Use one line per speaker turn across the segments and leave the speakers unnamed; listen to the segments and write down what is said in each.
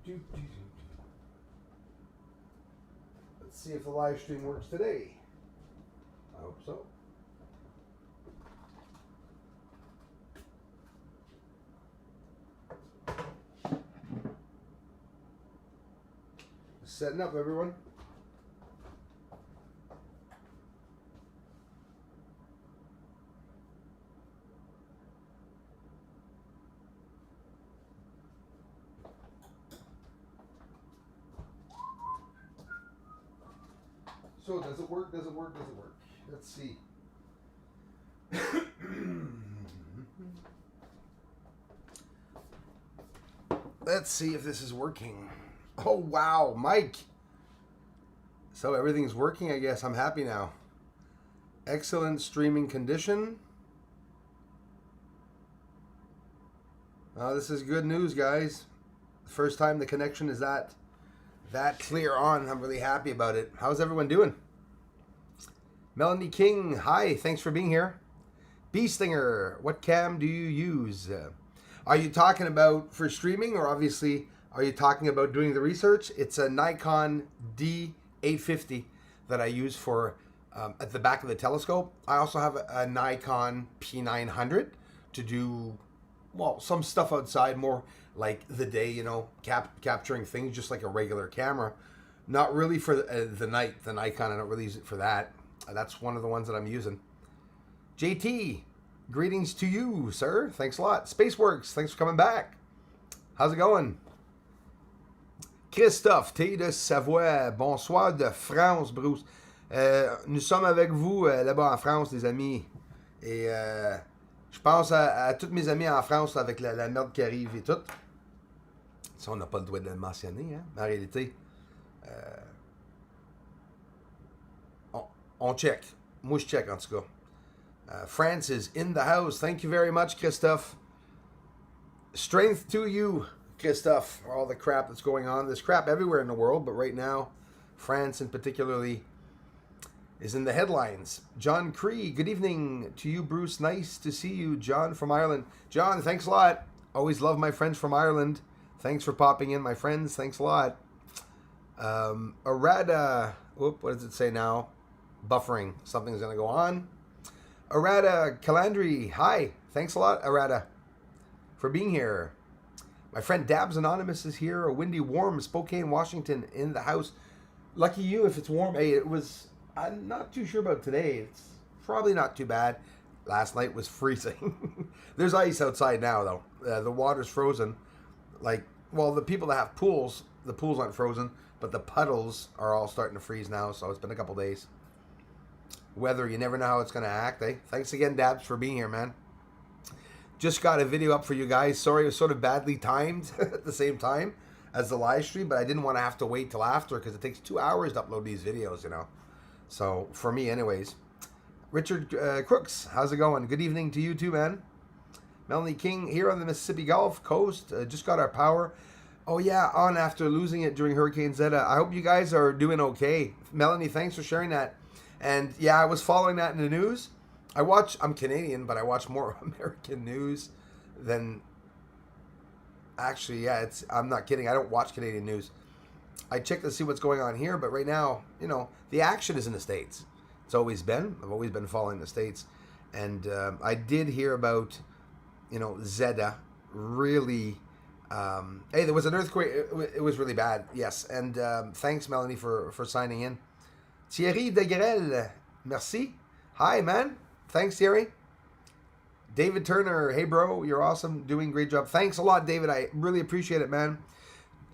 Let's see if the live stream works today. I hope so. Setting up, everyone. So does it work? Does it work? Does it work? Let's see. Let's see if this is working. Oh wow, Mike. So everything's working, I guess. I'm happy now. Excellent streaming condition. This is good news, guys. First time the connection is that clear on. I'm really happy about it. How's everyone doing? Melanie King, hi. Thanks for being here. Beestinger, what cam do you use? Are you talking about for streaming, or obviously are you talking about doing the research? It's a Nikon D850 that I use for at the back of the telescope. I also have a Nikon P900 to do, well, some stuff outside, more like the day, you know, capturing things just like a regular camera. Not really for the night. The Nikon, I don't really use it for that. That's one of the ones that I'm using. JT, greetings to you, sir. Thanks a lot. Spaceworks, thanks for coming back. How's it going? Christophe, T de Savoie, bonsoir de France, Bruce. Nous sommes avec vous là-bas en France, les amis. Et je pense à tous mes amis en France avec la merde qui arrive et tout. Ça, on n'a pas le droit de le mentionner, hein? Mais en réalité, on check. Moi, je check, en tout cas. France is in the house. Thank you very much, Christophe. Strength to you, Christophe, for all the crap that's going on. There's crap everywhere in the world, but right now, France in particularly is in the headlines. John Cree, good evening to you, Bruce. Nice to see you, John from Ireland. John, thanks a lot. Always love my friends from Ireland. Thanks for popping in, my friends. Thanks a lot. Arada, what does it say now? Buffering. Something's going to go on. Arada Calandri, hi. Thanks a lot, Arada, for being here. My friend Dabs Anonymous is here. A windy, warm Spokane, Washington in the house. Lucky you if it's warm. Hey, it was, I'm not too sure about today. It's probably not too bad. Last night was freezing. There's ice outside now, though. The water's frozen. Like, well, the people that have pools, the pools aren't frozen, but the puddles are all starting to freeze now, so it's been a couple days. Weather, you never know how it's going to act, eh? Thanks again, Dabs, for being here, man. Just got a video up for you guys. Sorry, it was sort of badly timed at the same time as the live stream, but I didn't want to have to wait till after because it takes 2 hours to upload these videos, you know. So, for me, anyways. Richard Crooks, how's it going? Good evening to you too, man. Melanie King here on the Mississippi Gulf Coast. Just got our power. Oh, yeah, on after losing it during Hurricane Zeta. I hope you guys are doing okay. Melanie, thanks for sharing that. And yeah, I was following that in the news. I'm Canadian, but I watch more American news than, actually, yeah, I'm not kidding. I don't watch Canadian news. I check to see what's going on here, but right now, you know, the action is in the States. It's always been. I've always been following the States. And I did hear about, you know, Zeta really, hey, there was an earthquake. It was really bad, yes. And thanks, Melanie, for signing in. Thierry Degrelle, merci. Hi, man. Thanks, Thierry. David Turner, hey, bro. You're awesome. Doing a great job. Thanks a lot, David. I really appreciate it, man.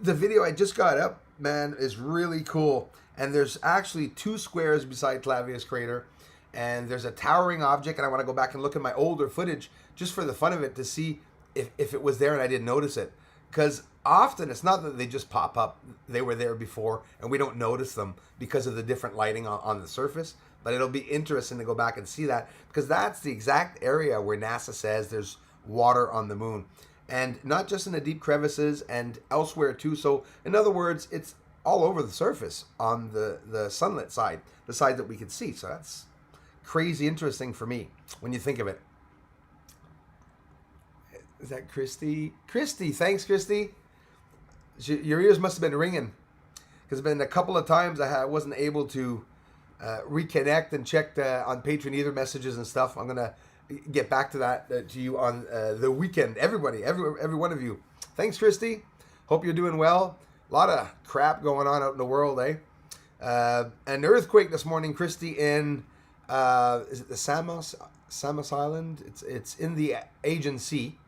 The video I just got up, man, is really cool. And there's actually 2 squares beside Clavius Crater. And there's a towering object. And I want to go back and look at my older footage just for the fun of it to see if it was there and I didn't notice it. Because often it's not that they just pop up. They were there before and we don't notice them because of the different lighting on the surface. But it'll be interesting to go back and see that because that's the exact area where NASA says there's water on the moon. And not just in the deep crevices and elsewhere too. So in other words, it's all over the surface on the sunlit side, the side that we can see. So that's crazy interesting for me when you think of it. Is that Christy? Christy, thanks, Christy. Your ears must have been ringing, because been a couple of times I wasn't able to reconnect and check on Patreon either messages and stuff. I'm gonna get back to that to you on the weekend. Everybody, every one of you. Thanks, Christy. Hope you're doing well. A lot of crap going on out in the world, eh? An earthquake this morning, Christy, in is it the Samos Island? It's in the Aegean Sea,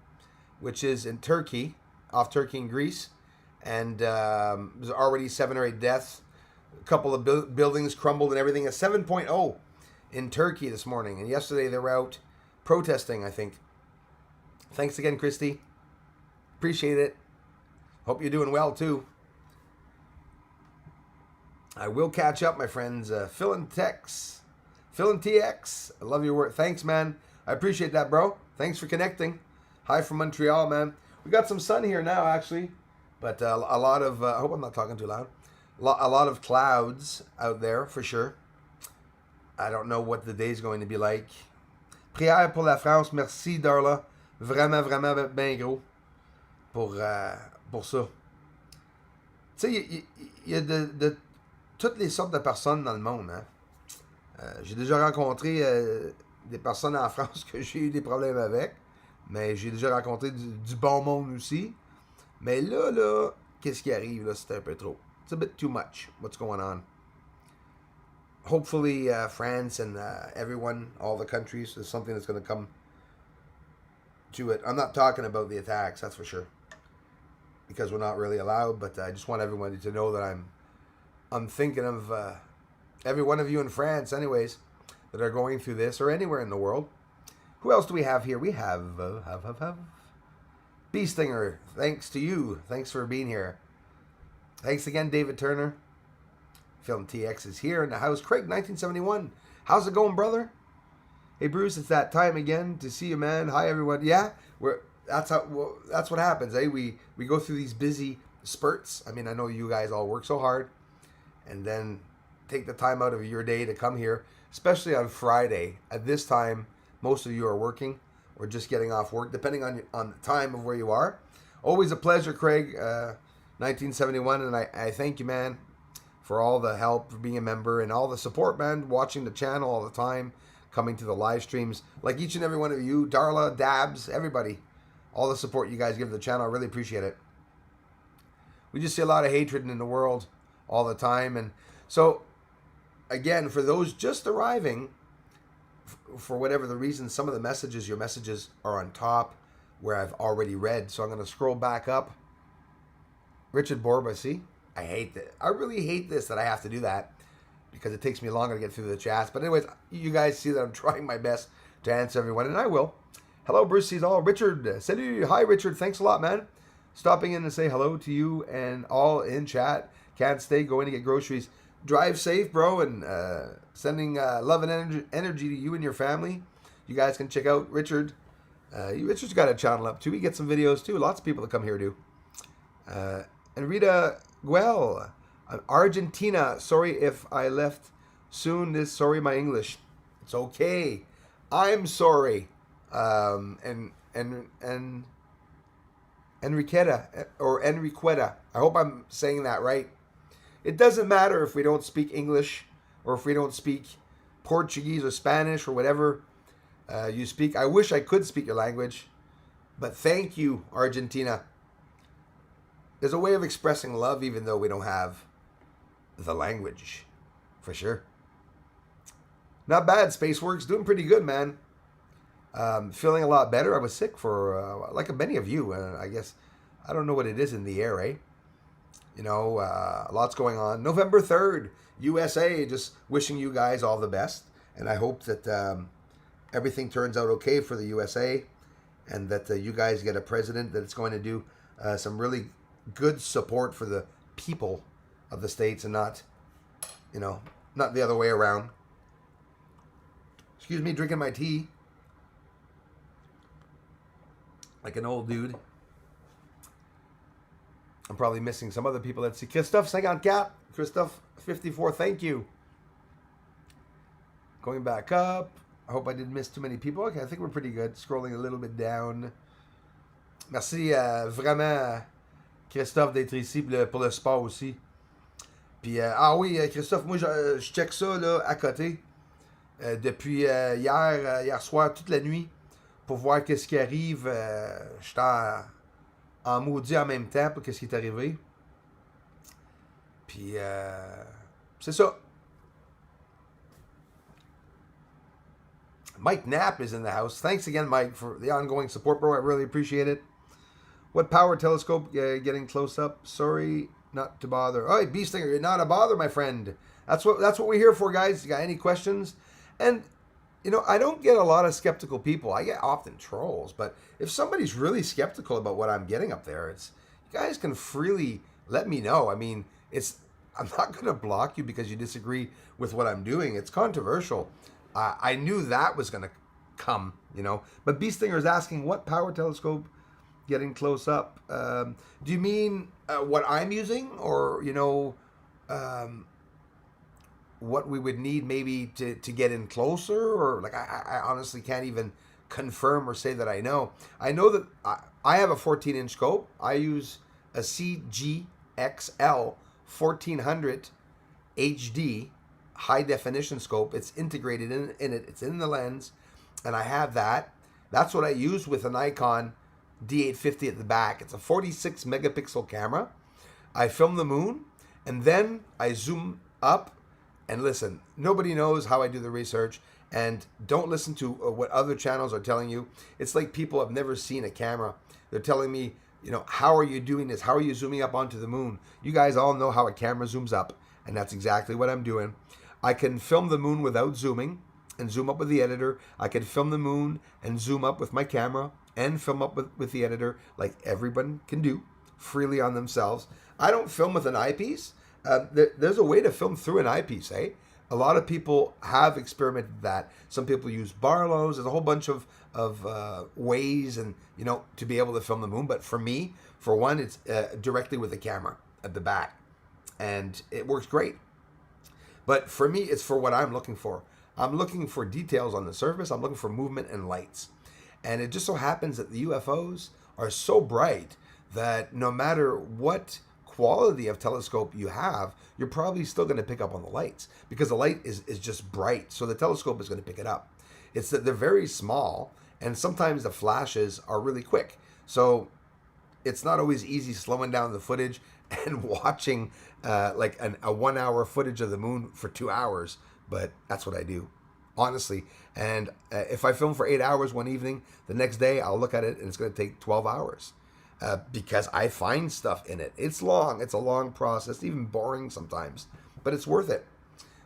which is in Turkey, off Turkey and Greece, and there's already 7 or 8 deaths. A couple of buildings crumbled and everything. A 7.0 in Turkey this morning, and yesterday they were out protesting, I think. Thanks again, Christy. Appreciate it. Hope you're doing well too. I will catch up, my friends. Phil and TX, I love your work. Thanks, man. I appreciate that, bro. Thanks for connecting. Hi from Montreal, man. We got some sun here now, actually, but a lot of. I hope I'm not talking too loud. A lot of clouds out there for sure. I don't know what the day's going to be like. Prière pour la France. Merci, Darla. Vraiment, vraiment bien gros pour ça. Tu sais, il y a de toutes les sortes de personnes dans le monde. Hein? J'ai déjà rencontré des personnes en France que j'ai eu des problèmes avec, mais j'ai déjà rencontré du bon monde aussi. Mais là, qu'est-ce qui arrive? Là, c'est un peu trop. It's a bit too much. What's going on? Hopefully, France and everyone, all the countries, there's something that's going to come to it. I'm not talking about the attacks, that's for sure, because we're not really allowed. But I just want everybody to know that I'm thinking of every one of you in France, anyways, that are going through this, or anywhere in the world. Who else do we have here? We have Bee Stinger. Thanks to you. Thanks for being here. Thanks again, David Turner. Film TX is here in the house. Craig, 1971. How's it going, brother? Hey, Bruce, it's that time again to see you, man. Hi, everyone. Yeah, that's what happens, eh? We go through these busy spurts. I mean, I know you guys all work so hard, and then take the time out of your day to come here, especially on Friday. At this time, most of you are working or just getting off work, depending on the time of where you are. Always a pleasure, Craig. 1971, and I thank you, man, for all the help, for being a member, and all the support, man, watching the channel all the time, coming to the live streams, like each and every one of you, Darla, Dabs, everybody, all the support you guys give the channel. I really appreciate it. We just see a lot of hatred in the world all the time, and so, again, for those just arriving, for whatever the reason, some of your messages are on top where I've already read, so I'm going to scroll back up. Richard Borba, see? I hate that. I really hate this, that I have to do that, because it takes me longer to get through the chats. But anyways, you guys see that I'm trying my best to answer everyone, and I will. Hello, Bruce sees all. Richard, salut. Hi, Richard. Thanks a lot, man. Stopping in to say hello to you and all in chat. Can't stay, going to get groceries. Drive safe, bro, and sending love and energy to you and your family. You guys can check out Richard. Richard's got a channel up, too. He gets some videos, too. Lots of people that come here do. And Rita Guel, Argentina. Sorry if I left soon. Sorry, my English. It's okay. I'm sorry. And Enriqueta or Enriqueta. I hope I'm saying that right. It doesn't matter if we don't speak English or if we don't speak Portuguese or Spanish or whatever you speak. I wish I could speak your language, but thank you, Argentina. There's a way of expressing love even though we don't have the language, for sure. Not bad, Spaceworks. Doing pretty good, man. Feeling a lot better. I was sick for, like many of you, I guess. I don't know what it is in the air, eh? You know, lots going on. November 3rd, USA. Just wishing you guys all the best. And I hope that everything turns out okay for the USA. And that you guys get a president that's going to do some really good support for the people of the States and not, not the other way around. Excuse me, drinking my tea. Like an old dude. I'm probably missing some other people that see. Christophe 54. Christophe 54, thank you. Going back up. I hope I didn't miss too many people. Okay, I think we're pretty good. Scrolling a little bit down. Merci vraiment Christophe d'être ici pour le sport aussi. Puis, ah oui, Christophe, moi, je check ça là, à côté depuis hier soir, toute la nuit, pour voir qu'est-ce qui arrive. J'étais en maudit en même temps pour qu'est-ce qui est arrivé. Puis, c'est ça. Mike Knapp is in the house. Thanks again, Mike, for the ongoing support, bro. I really appreciate it. What power telescope getting close up? Sorry, not to bother. Oh, Bee Stinger, you're not a bother, my friend. That's what we're here for, guys. You got any questions? And you know, I don't get a lot of skeptical people. I get often trolls, but if somebody's really skeptical about what I'm getting up there, it's you guys can freely let me know. I mean, I'm not going to block you because you disagree with what I'm doing. It's controversial. I knew that was going to come, you know. But Bee Stinger is asking, what power telescope getting close up? Do you mean what I'm using, or you know, what we would need maybe to get in closer? Or like I honestly can't even confirm or say that I know. I know that I have a 14-inch scope. I use a CGXL 1400 HD high definition scope. It's integrated in it. It's in the lens, and I have that. That's what I use with a Nikon D850 at the back. It's a 46 megapixel camera. I film the moon, and then I zoom up. And listen, nobody knows how I do the research, and don't listen to what other channels are telling you. It's like people have never seen a camera. They're telling me, you know, how are you doing this? How are you zooming up onto the moon? You guys all know how a camera zooms up, and that's exactly what I'm doing. I can film the moon without zooming and zoom up with the editor. I can film the moon and zoom up with my camera and film up with the editor, like everyone can do freely on themselves. I don't film with an eyepiece. There's a way to film through an eyepiece, eh? A lot of people have experimented with that. Some people use Barlow's. There's a whole bunch of ways, and you know, to be able to film the moon. But for me, for one, it's directly with the camera at the back, and it works great. But for me, it's for what I'm looking for. I'm looking for details on the surface. I'm looking for movement and lights. And it just so happens that the UFOs are so bright that no matter what quality of telescope you have, you're probably still going to pick up on the lights because the light is just bright. So the telescope is going to pick it up. It's that they're very small, and sometimes the flashes are really quick. So it's not always easy slowing down the footage and watching like a 1 hour footage of the moon for 2 hours. But that's what I do, honestly. And if I film for 8 hours one evening, the next day I'll look at it and it's going to take 12 hours. Because I find stuff in it. It's long. It's a long process, even boring sometimes. But it's worth it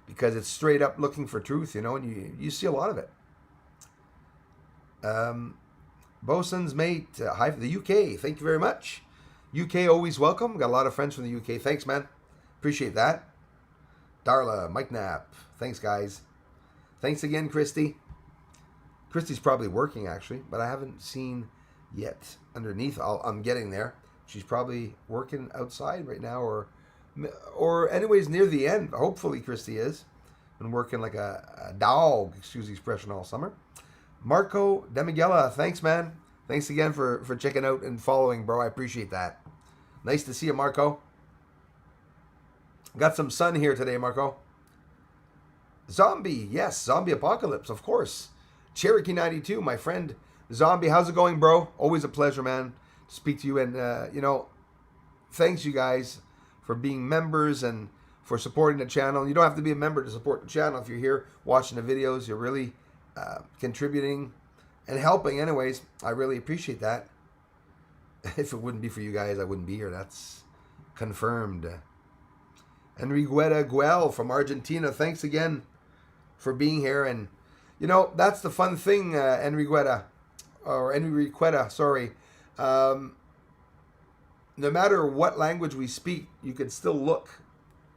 because it's straight up looking for truth, you know, and you see a lot of it. Bosun's mate, hi from the UK. Thank you very much. UK always welcome. Got a lot of friends from the UK. Thanks, man. Appreciate that. Darla, Mike Knapp. Thanks, guys. Thanks again, Christy. Christy's probably working, actually, but I haven't seen yet underneath. I'm getting there. She's probably working outside right now, or anyways near the end. Hopefully Christy is. Been working like a dog, excuse the expression, all summer. Marco Demigella, thanks, man. Thanks again for checking out and following, bro. I appreciate that. Nice to see you, Marco. Got some sun here today, Marco. Zombie, yes, Zombie Apocalypse, of course. Cherokee 92, my friend. Zombie, how's it going, bro? Always a pleasure, man, to speak to you. And, you know, thanks, you guys, for being members and for supporting the channel. You don't have to be a member to support the channel. If you're here watching the videos, you're really contributing and helping anyways. I really appreciate that. If it wouldn't be for you guys, I wouldn't be here. That's confirmed. Enriqueta Guel from Argentina, thanks again for being here. And, you know, that's the fun thing, Enriqueta. Sorry. No matter what language we speak, you can still look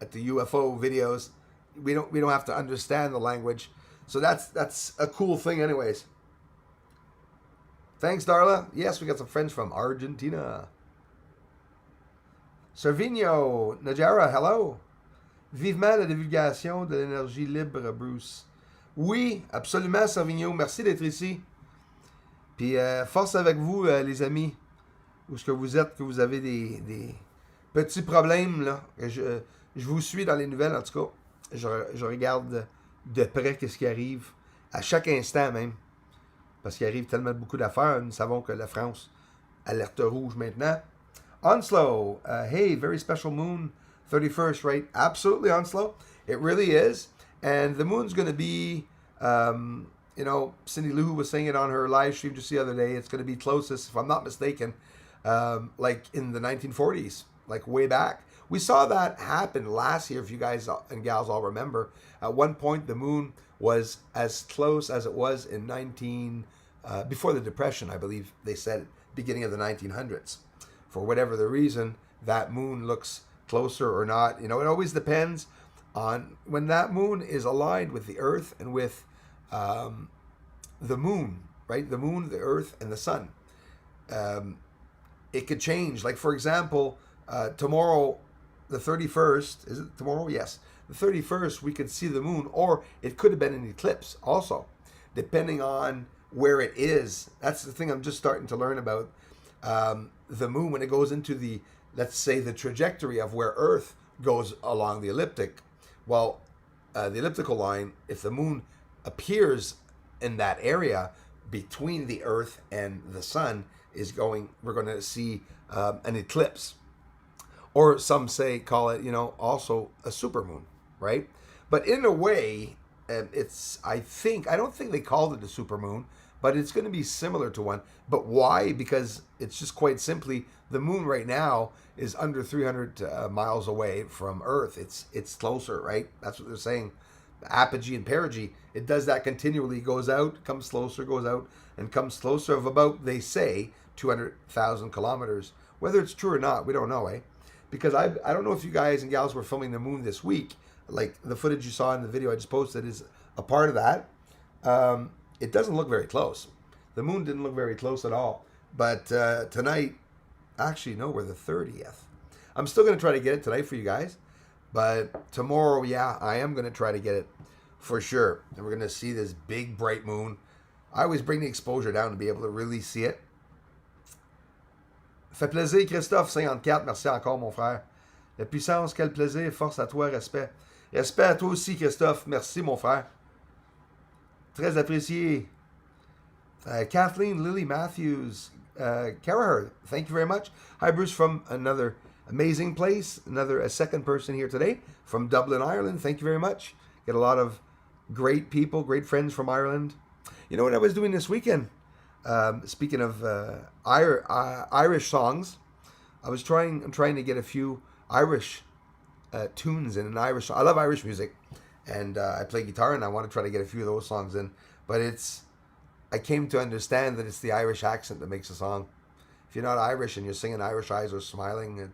at the UFO videos. We don't have to understand the language. So that's a cool thing anyways. Thanks, Darla. Yes, we got some friends from Argentina. Servigno, Najara, hello. Vivement la divulgation de l'énergie libre, Bruce. Oui, absolument, Servigno. Merci d'être ici. Puis force avec vous, les amis. où est-ce que vous êtes, que vous avez des petits problèmes, là. Je vous suis dans les nouvelles, en tout cas. Je regarde de près qu'est-ce qui arrive, à chaque instant même, parce qu'il arrive tellement beaucoup d'affaires. Nous savons que la France, alerte rouge maintenant. Onslow, hey, very special moon, 31st, right? Absolutely, Onslow. It really is. And the moon's going to be, you know, Cindy Lou was saying it on her live stream just the other day. It's going to be closest, if I'm not mistaken, like in the 1940s, like way back. We saw that happen last year, if you guys and gals all remember. At one point, the moon was as close as it was in before the Depression, I believe they said, beginning of the 1900s. For whatever the reason, that moon looks closer or not. You know, it always depends on when that moon is aligned with the Earth and with the moon, right? The moon, the Earth, and the sun. It could change. Like, for example, tomorrow, the 31st, is it tomorrow? Yes. The 31st, we could see the moon, or it could have been an eclipse also, depending on where it is. That's the thing I'm just starting to learn about. The moon, when it goes into the, let's say, the trajectory of where Earth goes along the ecliptic. Well, the elliptical line, if the moon appears in that area between the Earth and the sun, we're going to see an eclipse. Or some call it, you know, also a supermoon, right? But in a way, I don't think they called it a supermoon, but it's going to be similar to one. But why? Because it's just quite simply, the moon right now is under 300 miles away from Earth. It's closer, right? That's what they're saying. Apogee and perigee, it does that continually, goes out, comes closer, goes out, and comes closer of about, they say, 200,000 kilometers. Whether it's true or not, we don't know, eh? Because I don't know if you guys and gals were filming the moon this week. Like the footage you saw in the video I just posted is a part of that. It doesn't look very close. The moon didn't look very close at all. But tonight, actually, no, we're the 30th. I'm still going to try to get it tonight for you guys. But tomorrow, yeah, I am going to try to get it for sure. And we're going to see this big, bright moon. I always bring the exposure down to be able to really see it. Fait plaisir, Christophe, 54. Merci encore, mon frère. La puissance, quel plaisir. Force à toi, respect. Respect à toi aussi, Christophe. Merci, mon frère. Très apprécié. Kathleen Lily Matthews. Carraher, thank you very much. Hi, Bruce, from another amazing place. A second person here today from Dublin, Ireland. Thank you very much. Get a lot of great people, great friends from Ireland. You know what I was doing this weekend? Speaking of Irish songs, I'm trying to get a few Irish tunes in an Irish. I love Irish music, and I play guitar, and I want to try to get a few of those songs in. But I came to understand that it's the Irish accent that makes a song. If you're not Irish and you're singing Irish Eyes Are Smiling, it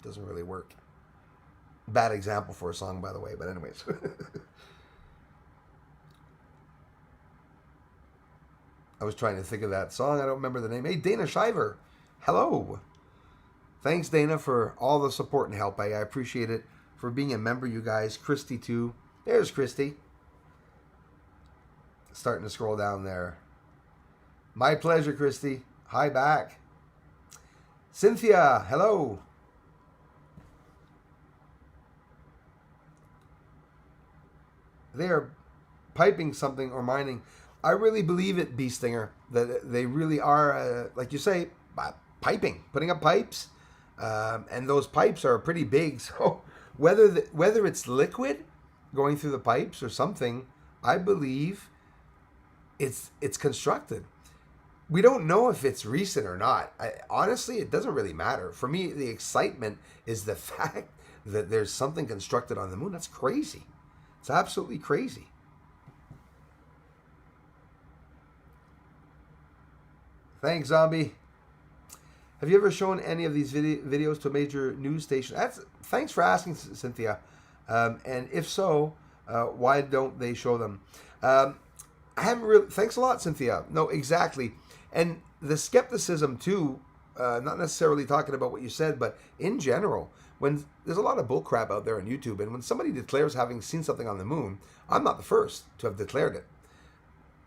doesn't really work. Bad example for a song, by the way. But anyways. I was trying to think of that song. I don't remember the name. Hey, Dana Shiver. Hello. Thanks, Dana, for all the support and help. I appreciate it. For being a member, you guys. Christy, too. There's Christy. Starting to scroll down there. My pleasure, Christy. Hi back. Cynthia, hello. They are piping something or mining. I really believe it, Bee Stinger, that they really are, like you say, piping, putting up pipes, and those pipes are pretty big. So whether it's liquid going through the pipes or something, I believe it's constructed. We don't know if it's recent or not. Honestly, it doesn't really matter. For me, the excitement is the fact that there's something constructed on the moon. That's crazy. It's absolutely crazy. Thanks, Zombie. Have you ever shown any of these videos to a major news station? Thanks for asking, Cynthia. And if so, why don't they show them? I haven't really. Thanks a lot, Cynthia. No, exactly. And the skepticism too. Not necessarily talking about what you said, but in general, when there's a lot of bullcrap out there on YouTube, and when somebody declares having seen something on the moon, I'm not the first to have declared it.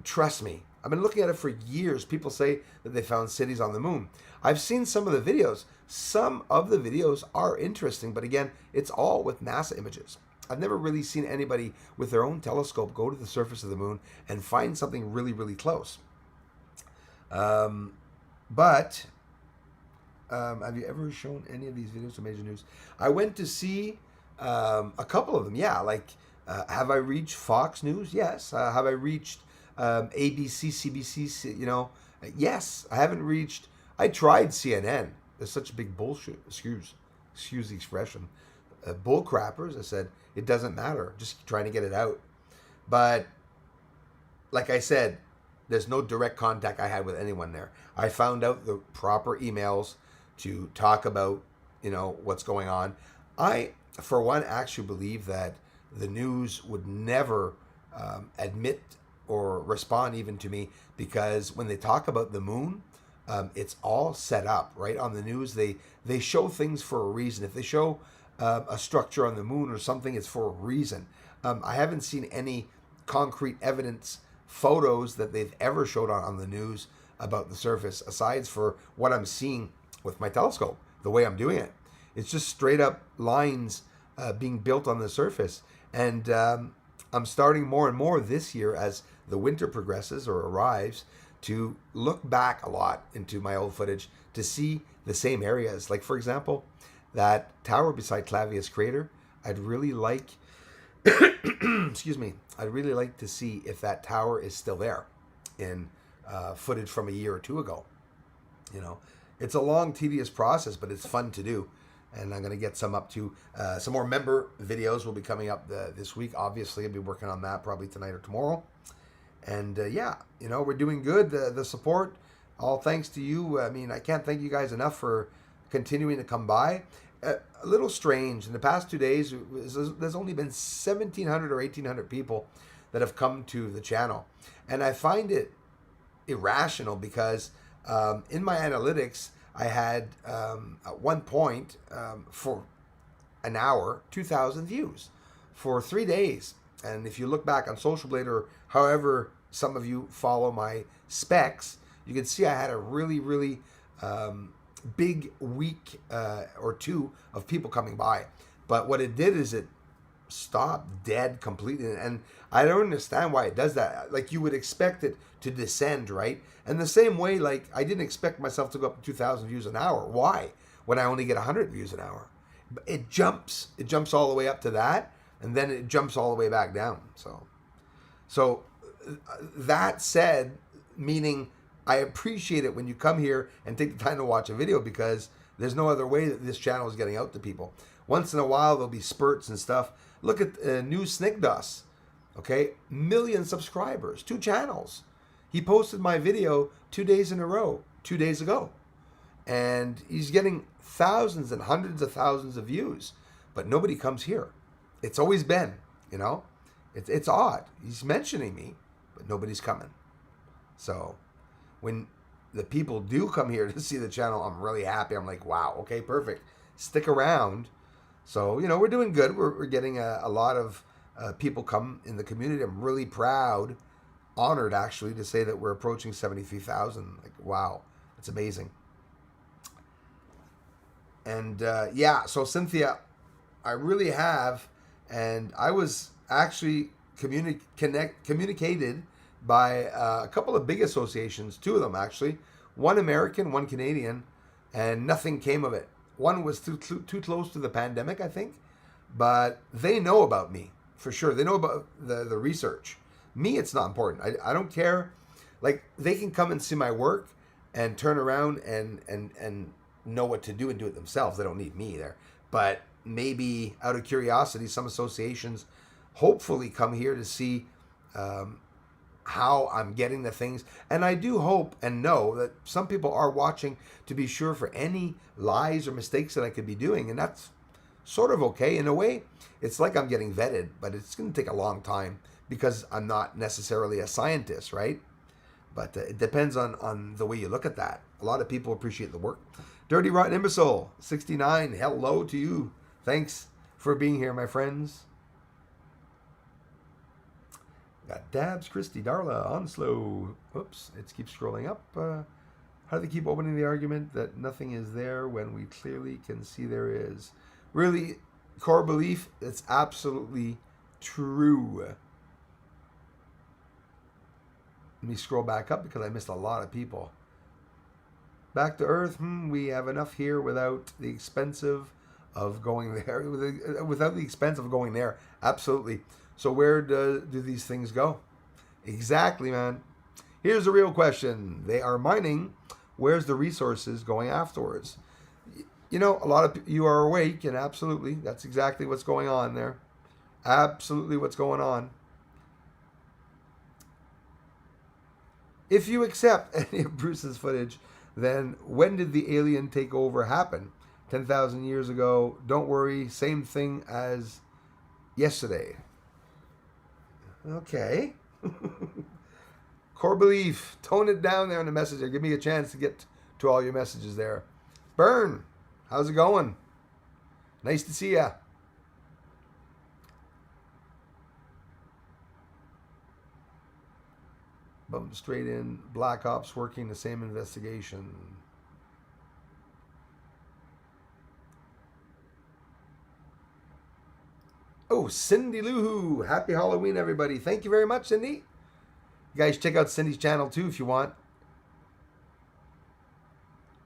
Trust me, I've been looking at it for years. People say that they found cities on the moon. I've seen some of the videos. Some of the videos are interesting, but again, it's all with NASA images. I've never really seen anybody with their own telescope go to the surface of the moon and find something really, really close. But have you ever shown any of these videos to Major News? I went to see a couple of them. Yeah, like have I reached Fox News? Yes. Have I reached ABC, CBC? Yes. I haven't reached. I tried CNN. There's such big bullshit. Excuse the expression. Bull crappers. I said it doesn't matter. Just trying to get it out. But like I said, there's no direct contact I had with anyone there. I found out the proper emails to talk about, what's going on. I, for one, actually believe that the news would never admit or respond even to me, because when they talk about the moon, it's all set up, right? On the news, they show things for a reason. If they show a structure on the moon or something, it's for a reason. I haven't seen any concrete evidence, photos that they've ever showed on the news about the surface, aside for what I'm seeing with my telescope, the way I'm doing it. It's just straight up lines being built on the surface. And I'm starting more and more this year, as the winter progresses or arrives, to look back a lot into my old footage to see the same areas. Like, for example, that tower beside Clavius Crater, I'd really like excuse me, I'd really like to see if that tower is still there in footage from a year or two ago. It's a long, tedious process, but it's fun to do. And I'm going to get some up to some more member videos will be coming up this week. Obviously, I'll be working on that probably tonight or tomorrow. And we're doing good. The support, all thanks to you. I mean, I can't thank you guys enough for continuing to come by. A little strange. In the past 2 days, there's only been 1,700 or 1,800 people that have come to the channel. And I find it irrational because in my analytics, I had at one point for an hour 2,000 views for 3 days. And if you look back on Social Blade, or however some of you follow my specs, you can see I had a really, really big week or two of people coming by. But what it did is it stopped dead completely. And I don't understand why it does that. Like, you would expect it to descend, right? And the same way, like, I didn't expect myself to go up to 2,000 views an hour. Why? When I only get 100 views an hour. It jumps all the way up to that, and then it jumps all the way back down. So that said, meaning I appreciate it when you come here and take the time to watch a video, because there's no other way that this channel is getting out to people. Once in a while, there'll be spurts and stuff. Look at new Snigdos, okay? 1 million subscribers, 2 channels. He posted my video 2 days in a row, 2 days ago. And he's getting thousands and hundreds of thousands of views. But nobody comes here. It's always been, It's odd. He's mentioning me, but nobody's coming. So when the people do come here to see the channel, I'm really happy. I'm like, wow, okay, perfect. Stick around. So, we're doing good. We're getting a lot of people come in the community. I'm really proud, honored actually, to say that we're approaching 73,000. Like, wow, it's amazing. And so Cynthia, I really have, and I was actually communicated by a couple of big associations, 2 of them actually, one American, one Canadian, and nothing came of it. One was too close to the pandemic, I think, but they know about me for sure. They know about the research. Me, it's not important. I don't care. Like, they can come and see my work and turn around and know what to do and do it themselves. They don't need me there. But maybe out of curiosity, some associations hopefully come here to see how I'm getting the things. And I do hope and know that some people are watching to be sure for any lies or mistakes that I could be doing. And that's sort of okay. In a way, it's like I'm getting vetted, but it's going to take a long time because I'm not necessarily a scientist, right? But it depends on the way you look at that. A lot of people appreciate the work. Dirty Rotten Imbecile, 69, hello to you. Thanks for being here, my friends. Got Dabs, Christy, Darla, Onslow. Oops, it keeps scrolling up. How do they keep opening the argument that nothing is there when we clearly can see there is? Really, core belief, it's absolutely true. Let me scroll back up because I missed a lot of people. Back to Earth, we have enough here without the expensive of going there. Without the expense of going there, absolutely. So where do these things go? Exactly, man. Here's the real question. They are mining. Where's the resources going afterwards? You know, a lot of you are awake, and absolutely, that's exactly what's going on there. Absolutely what's going on. If you accept any of Bruce's footage, then when did the alien takeover happen? 10,000 years ago. Don't worry, same thing as yesterday. Okay. Core belief. Tone it down there in the message there. Give me a chance to get to all your messages there. Burn. How's it going? Nice to see ya. Bump straight in. Black Ops working the same investigation. Oh, Cindy Lou. Happy Halloween, everybody. Thank you very much, Cindy. You guys check out Cindy's channel too if you want.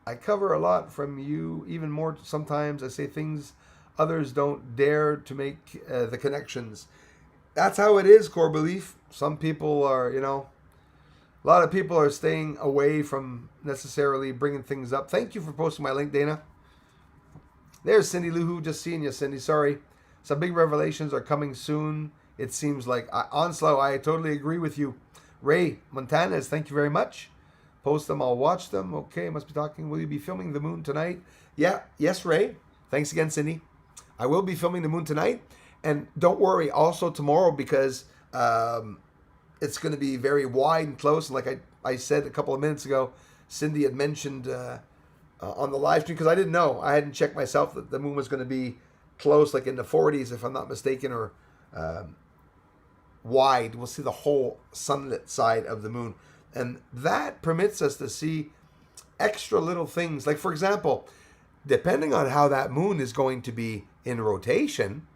I cover a lot from you, even more sometimes. I say things others don't dare to make the connections. That's how it is, core belief. Some people are, you know, a lot of people are staying away from necessarily bringing things up. Thank you for posting my link, Dana. There's Cindy Lou. Just seeing you, Cindy. Sorry. Some big revelations are coming soon. It seems like. Onslow, I totally agree with you. Ray Montanez, thank you very much. Post them, I'll watch them. Okay, must be talking. Will you be filming the moon tonight? Yeah, yes, Ray. Thanks again, Cindy. I will be filming the moon tonight. And don't worry, also tomorrow, because it's going to be very wide and close. And like I said a couple of minutes ago, Cindy had mentioned on the live stream, because I didn't know. I hadn't checked myself that the moon was going to be close, like in the 40s, if I'm not mistaken, or wide. We'll see the whole sunlit side of the moon. And that permits us to see extra little things. Like, for example, depending on how that moon is going to be in rotation,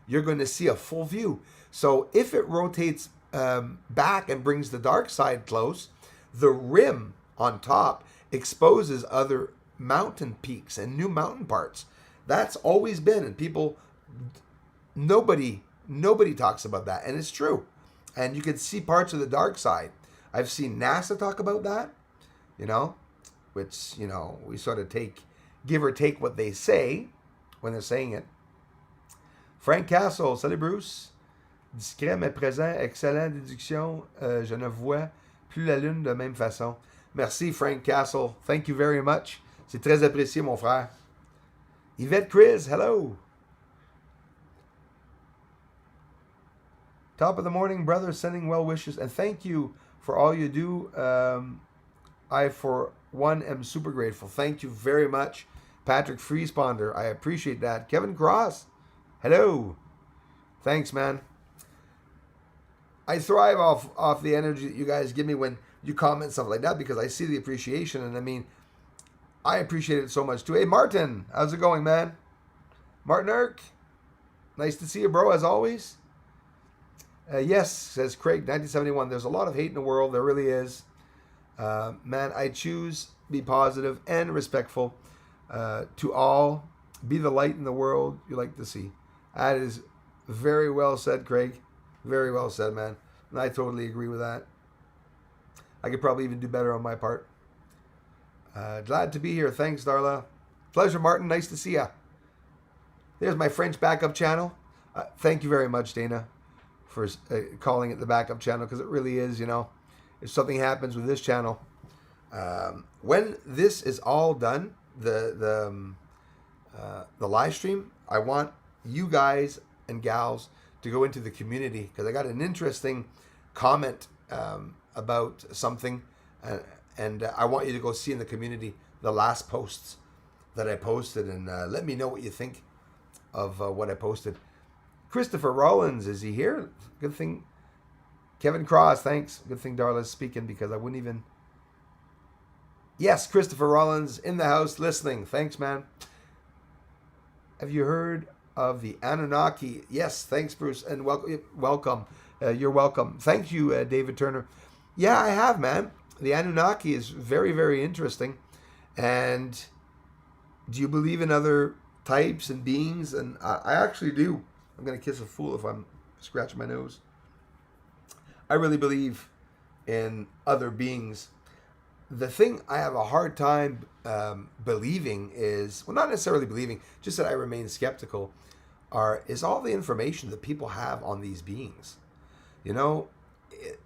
you're going to see a full view. So if it rotates back and brings the dark side close, the rim on top exposes other mountain peaks and new mountain parts. That's always been, and people, nobody talks about that, and it's true. And you can see parts of the dark side. I've seen NASA talk about that, you know, which, you know, we sort of give or take what they say when they're saying it. Frank Castle, salut Bruce. Discret mais présent, excellent déduction. Je ne vois plus la lune de même façon. Merci Frank Castle. Thank you very much. C'est très apprécié, mon frère. Yvette Chris, hello. Top of the morning, brother, sending well wishes. And thank you for all you do. I, for one, am super grateful. Thank you very much. Patrick Friesponder, I appreciate that. Kevin Cross, hello. Thanks, man. I thrive off the energy that you guys give me when you comment stuff like that, because I see the appreciation, and I mean, I appreciate it so much too. Hey, Martin, how's it going, man? Martin Irk, nice to see you, bro, as always. Yes, says Craig, 1971. There's a lot of hate in the world. There really is. Man, I choose be positive and respectful to all. Be the light in the world you like to see. That is very well said, Craig. Very well said, man. And I totally agree with that. I could probably even do better on my part. Glad to be here. Thanks, Darla. Pleasure, Martin. Nice to see ya. There's my French backup channel. Thank you very much, Dana, for calling it the backup channel, because it really is, you know, if something happens with this channel, when this is all done, the live stream, I want you guys and gals to go into the community, because I got an interesting comment about something, and I want you to go see in the community the last posts that I posted, and let me know what you think of what I posted. Christopher Rollins, is he here? Good thing. Kevin Cross, thanks. Good thing Darla's speaking because I wouldn't even. Yes, Christopher Rollins in the house listening. Thanks, man. Have you heard of the Anunnaki? Yes, thanks, Bruce, and welcome. You're welcome. Thank you, David Turner. Yeah, I have, man. The Anunnaki is very, very interesting. And do you believe in other types and beings? And I actually do. I'm going to kiss a fool if I'm scratching my nose. I really believe in other beings. The thing I have a hard time believing is, well, not necessarily believing, just that I remain skeptical, is all the information that people have on these beings. You know,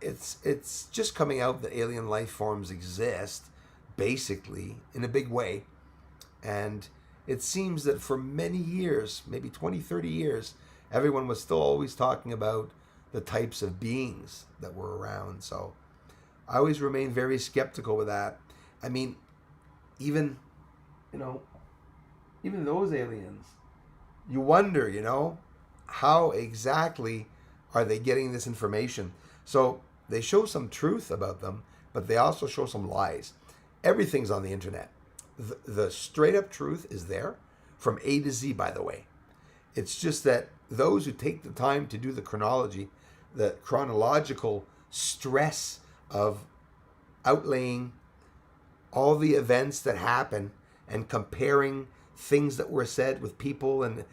it's just coming out that alien life forms exist, basically, in a big way. And it seems that for many years, maybe 20, 30 years, everyone was still always talking about the types of beings that were around. So I always remain very skeptical with that. I mean, even those aliens, you wonder, how exactly are they getting this information? So they show some truth about them, but they also show some lies. Everything's on the internet. The straight up truth is there from A to Z, by the way. It's just that those who take the time to do the chronological stress of outlaying all the events that happen and comparing things that were said with people, and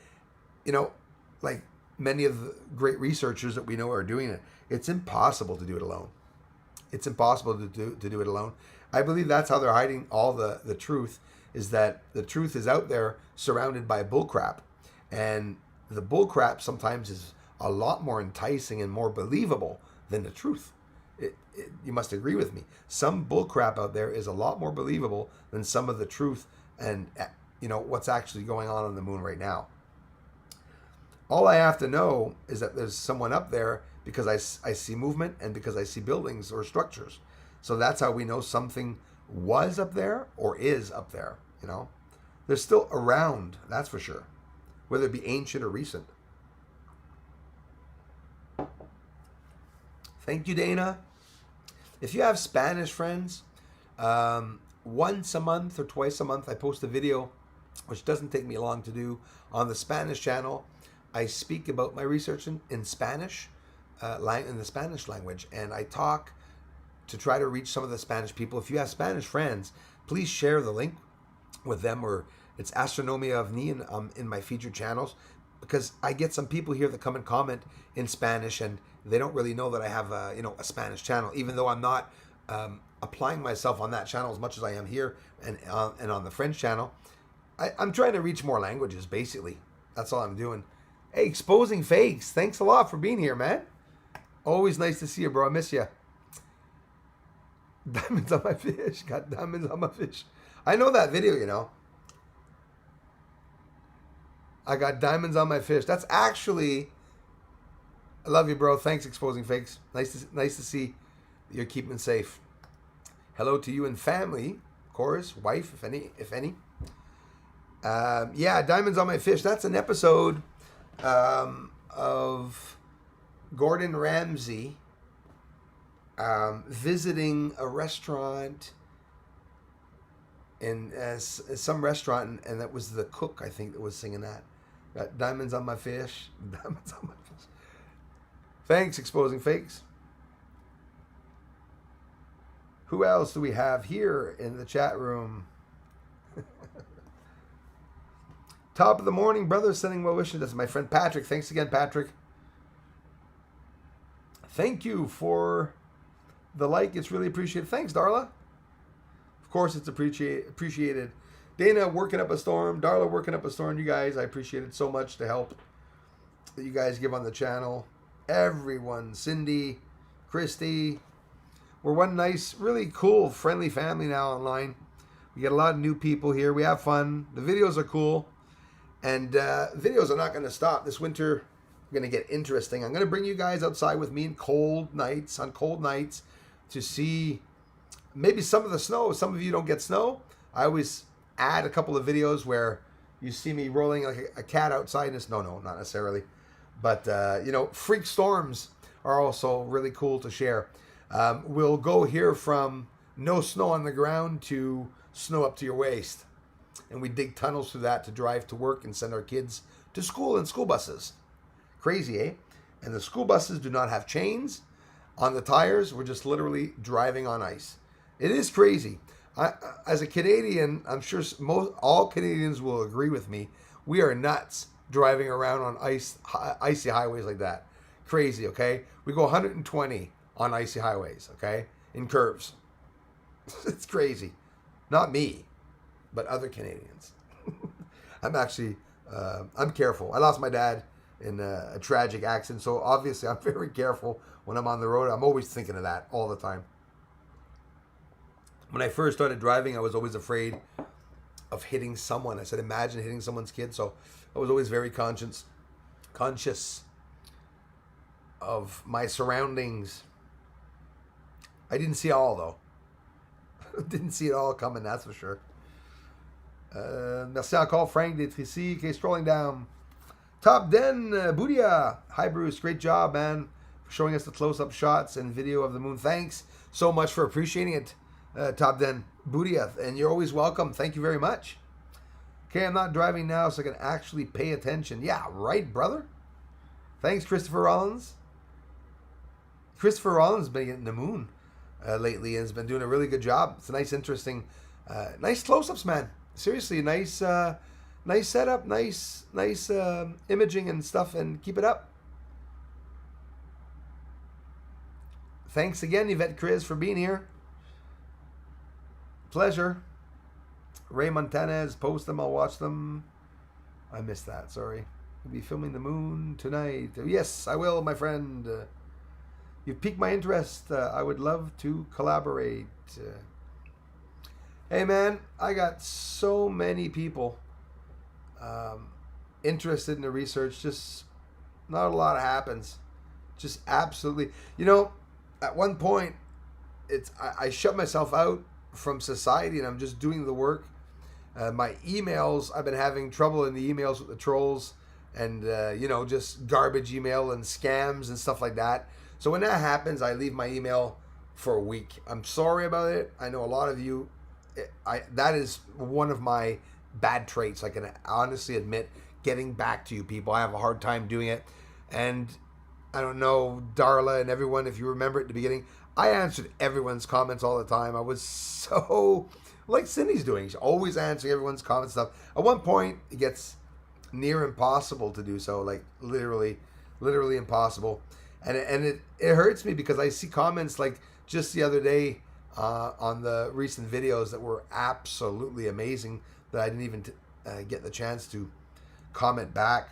like many of the great researchers that we know are doing it, it's impossible to do it alone. It's impossible to do it alone. I believe that's how they're hiding all the truth, is that the truth is out there surrounded by bullcrap. And the bullcrap sometimes is a lot more enticing and more believable than the truth. You must agree with me. Some bullcrap out there is a lot more believable than some of the truth and what's actually going on the moon right now. All I have to know is that there's someone up there because I see movement and because I see buildings or structures. So that's how we know something was up there or is up there. They're still around, that's for sure, whether it be ancient or recent. Thank you, Dana. If you have Spanish friends, once a month or twice a month, I post a video, which doesn't take me long to do, on the Spanish channel. I speak about my research in Spanish, in the Spanish language, and I talk to try to reach some of the Spanish people. If you have Spanish friends, please share the link with them, or it's Astronomia of Ni in my featured channels, because I get some people here that come and comment in Spanish, and they don't really know that I have a Spanish channel, even though I'm not applying myself on that channel as much as I am here and on the French channel. I'm trying to reach more languages, basically. That's all I'm doing. Hey, Exposing Fakes, thanks a lot for being here, man. Always nice to see you, bro. I miss you. Diamonds on my fish. Got diamonds on my fish. I know that video, I got diamonds on my fish. That's actually... I love you, bro. Thanks, Exposing Fakes. Nice to see you're keeping safe. Hello to you and family, of course, wife, if any. Yeah, diamonds on my fish. That's an episode of Gordon Ramsay visiting a restaurant in some restaurant, and that was the cook, I think, that was singing that. Got diamonds on my fish. Diamonds on my fish. Thanks, Exposing Fakes. Who else do we have here in the chat room? Top of the morning, brother. Sending well wishes. That's my friend Patrick. Thanks again, Patrick. Thank you for the like. It's really appreciated. Thanks, Darla. Of course, it's appreciated. Dana working up a storm. Darla working up a storm. You guys, I appreciate it so much, the help that you guys give on the channel. Everyone, Cindy, Christy. We're one nice, really cool, friendly family now online. We get a lot of new people here. We have fun. The videos are cool. And videos are not going to stop. This winter, going to get interesting. I'm going to bring you guys outside with me on cold nights to see maybe some of the snow. Some of you don't get snow. I always add a couple of videos where you see me rolling like a cat outside in the snow. No, not necessarily. But, freak storms are also really cool to share. We'll go here from no snow on the ground to snow up to your waist. And we dig tunnels through that to drive to work and send our kids to school in school buses. Crazy, eh? And the school buses do not have chains on the tires. We're just literally driving on ice. It is crazy. As a Canadian, I'm sure all Canadians will agree with me. We are nuts driving around on icy highways like that. Crazy, okay? We go 120 on icy highways, okay? In curves. It's crazy. Not me, but other Canadians. I'm careful. I lost my dad in a tragic accident, so obviously I'm very careful when I'm on the road. I'm always thinking of that all the time. When I first started driving, I was always afraid of hitting someone. I said, imagine hitting someone's kid. So I was always very conscious of my surroundings. I didn't see it all, though. Didn't see it all coming, that's for sure. Merci encore, Frank d'être ici. Okay, scrolling down. Top Den, Boudia. Hi, Bruce. Great job, man, for showing us the close-up shots and video of the moon. Thanks so much for appreciating it, Top Den, Boudia. And you're always welcome. Thank you very much. Okay, I'm not driving now, so I can actually pay attention. Yeah, right, brother. Thanks, Christopher Rollins. Christopher Rollins has been getting the moon lately and has been doing a really good job. It's a nice, interesting, nice close-ups, man. Seriously, nice setup, nice imaging and stuff, and keep it up. Thanks again, Yvette Chris, for being here. Pleasure. Ray Montanez, post them, I'll watch them. I missed that, sorry. We'll be filming the moon tonight. Yes, I will, my friend. You've piqued my interest. I would love to collaborate. Hey, man, I got so many people interested in the research. Just not a lot happens. Just absolutely. You know, at one point, I shut myself out from society and I'm just doing the work. My emails, I've been having trouble in the emails with the trolls and, just garbage email and scams and stuff like that. So when that happens, I leave my email for a week. I'm sorry about it. I know a lot of you, that is one of my bad traits. I can honestly admit, getting back to you people. I have a hard time doing it. And I don't know, Darla and everyone, if you remember at the beginning, I answered everyone's comments all the time. I was so, like Cindy's doing. She's always answering everyone's comments stuff. At one point, it gets near impossible to do so, like literally impossible. And it hurts me because I see comments like just the other day on the recent videos that were absolutely amazing that I didn't even get the chance to comment back.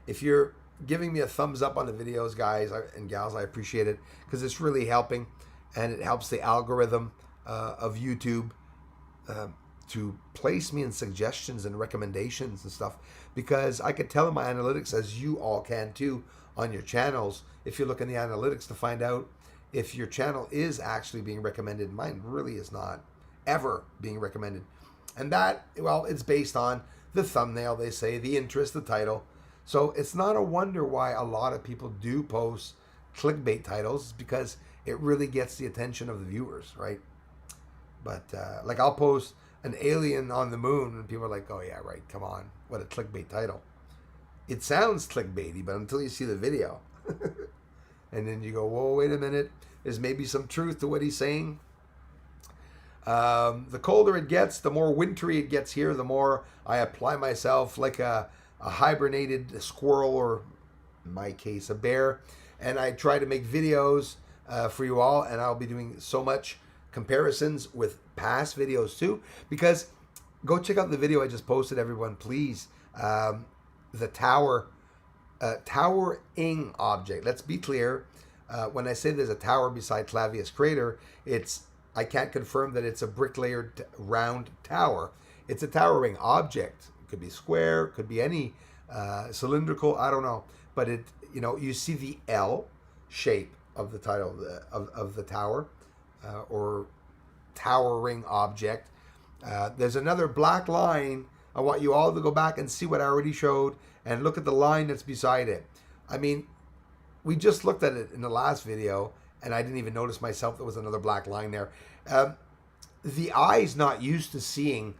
If you're giving me a thumbs up on the videos, guys and gals, I appreciate it because it's really helping and it helps the algorithm of YouTube to place me in suggestions and recommendations and stuff, because I could tell in my analytics, as you all can too, on your channels, if you look in the analytics to find out if your channel is actually being recommended. Mine really is not ever being recommended. And that, well, it's based on the thumbnail, they say, the interest, the title. So it's not a wonder why a lot of people do post clickbait titles, because it really gets the attention of the viewers, right? But like I'll post an alien on the moon and people are like, oh yeah, right, come on, what a clickbait title. It sounds clickbaity, but until you see the video. And then you go, whoa, wait a minute. There's maybe some truth to what he's saying. The colder it gets, the more wintry it gets here, the more I apply myself like a hibernated squirrel, or in my case, a bear. And I try to make videos for you all. And I'll be doing so much comparisons with past videos too. Because go check out the video I just posted, everyone, please. The towering object. Let's be clear. When I say there's a tower beside Clavius Crater, I can't confirm that it's a brick-layered round tower. It's a towering object. It could be square, could be any cylindrical. I don't know, but you see the L shape of the title of the tower or towering object. There's another black line. I want you all to go back and see what I already showed and look at the line that's beside it. I mean, we just looked at it in the last video, and I didn't even notice myself there was another black line there. The eye's not used to seeing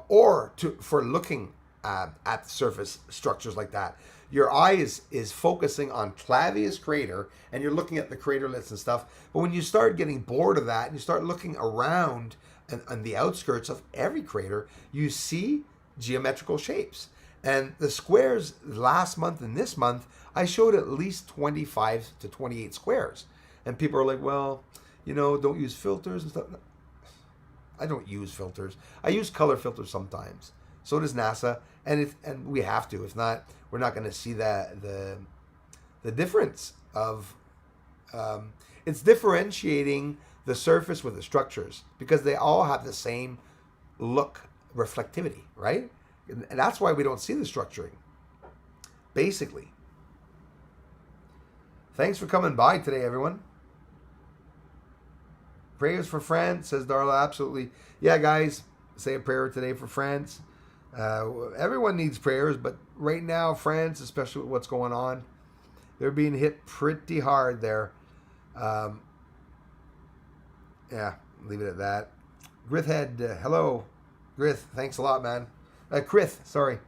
for looking at surface structures like that. Your eye is focusing on Clavius crater, and you're looking at the craterlets and stuff. But when you start getting bored of that, and you start looking around and the outskirts of every crater, you see geometrical shapes. And the squares last month and this month, I showed at least 25 to 28 squares. And people are like, well, don't use filters and stuff. I don't use filters. I use color filters sometimes. So does NASA, and we have to. If not, we're not going to see the difference of. It's differentiating the surface with the structures because they all have the same look, reflectivity, right? And that's why we don't see the structuring. Basically. Thanks for coming by today, everyone. Prayers for France, says Darla. Absolutely. Yeah, guys, say a prayer today for France. Everyone needs prayers, but right now, France, especially with what's going on, they're being hit pretty hard there. Yeah, leave it at that. Grithhead, hello. Grith, thanks a lot, man. Krith, sorry.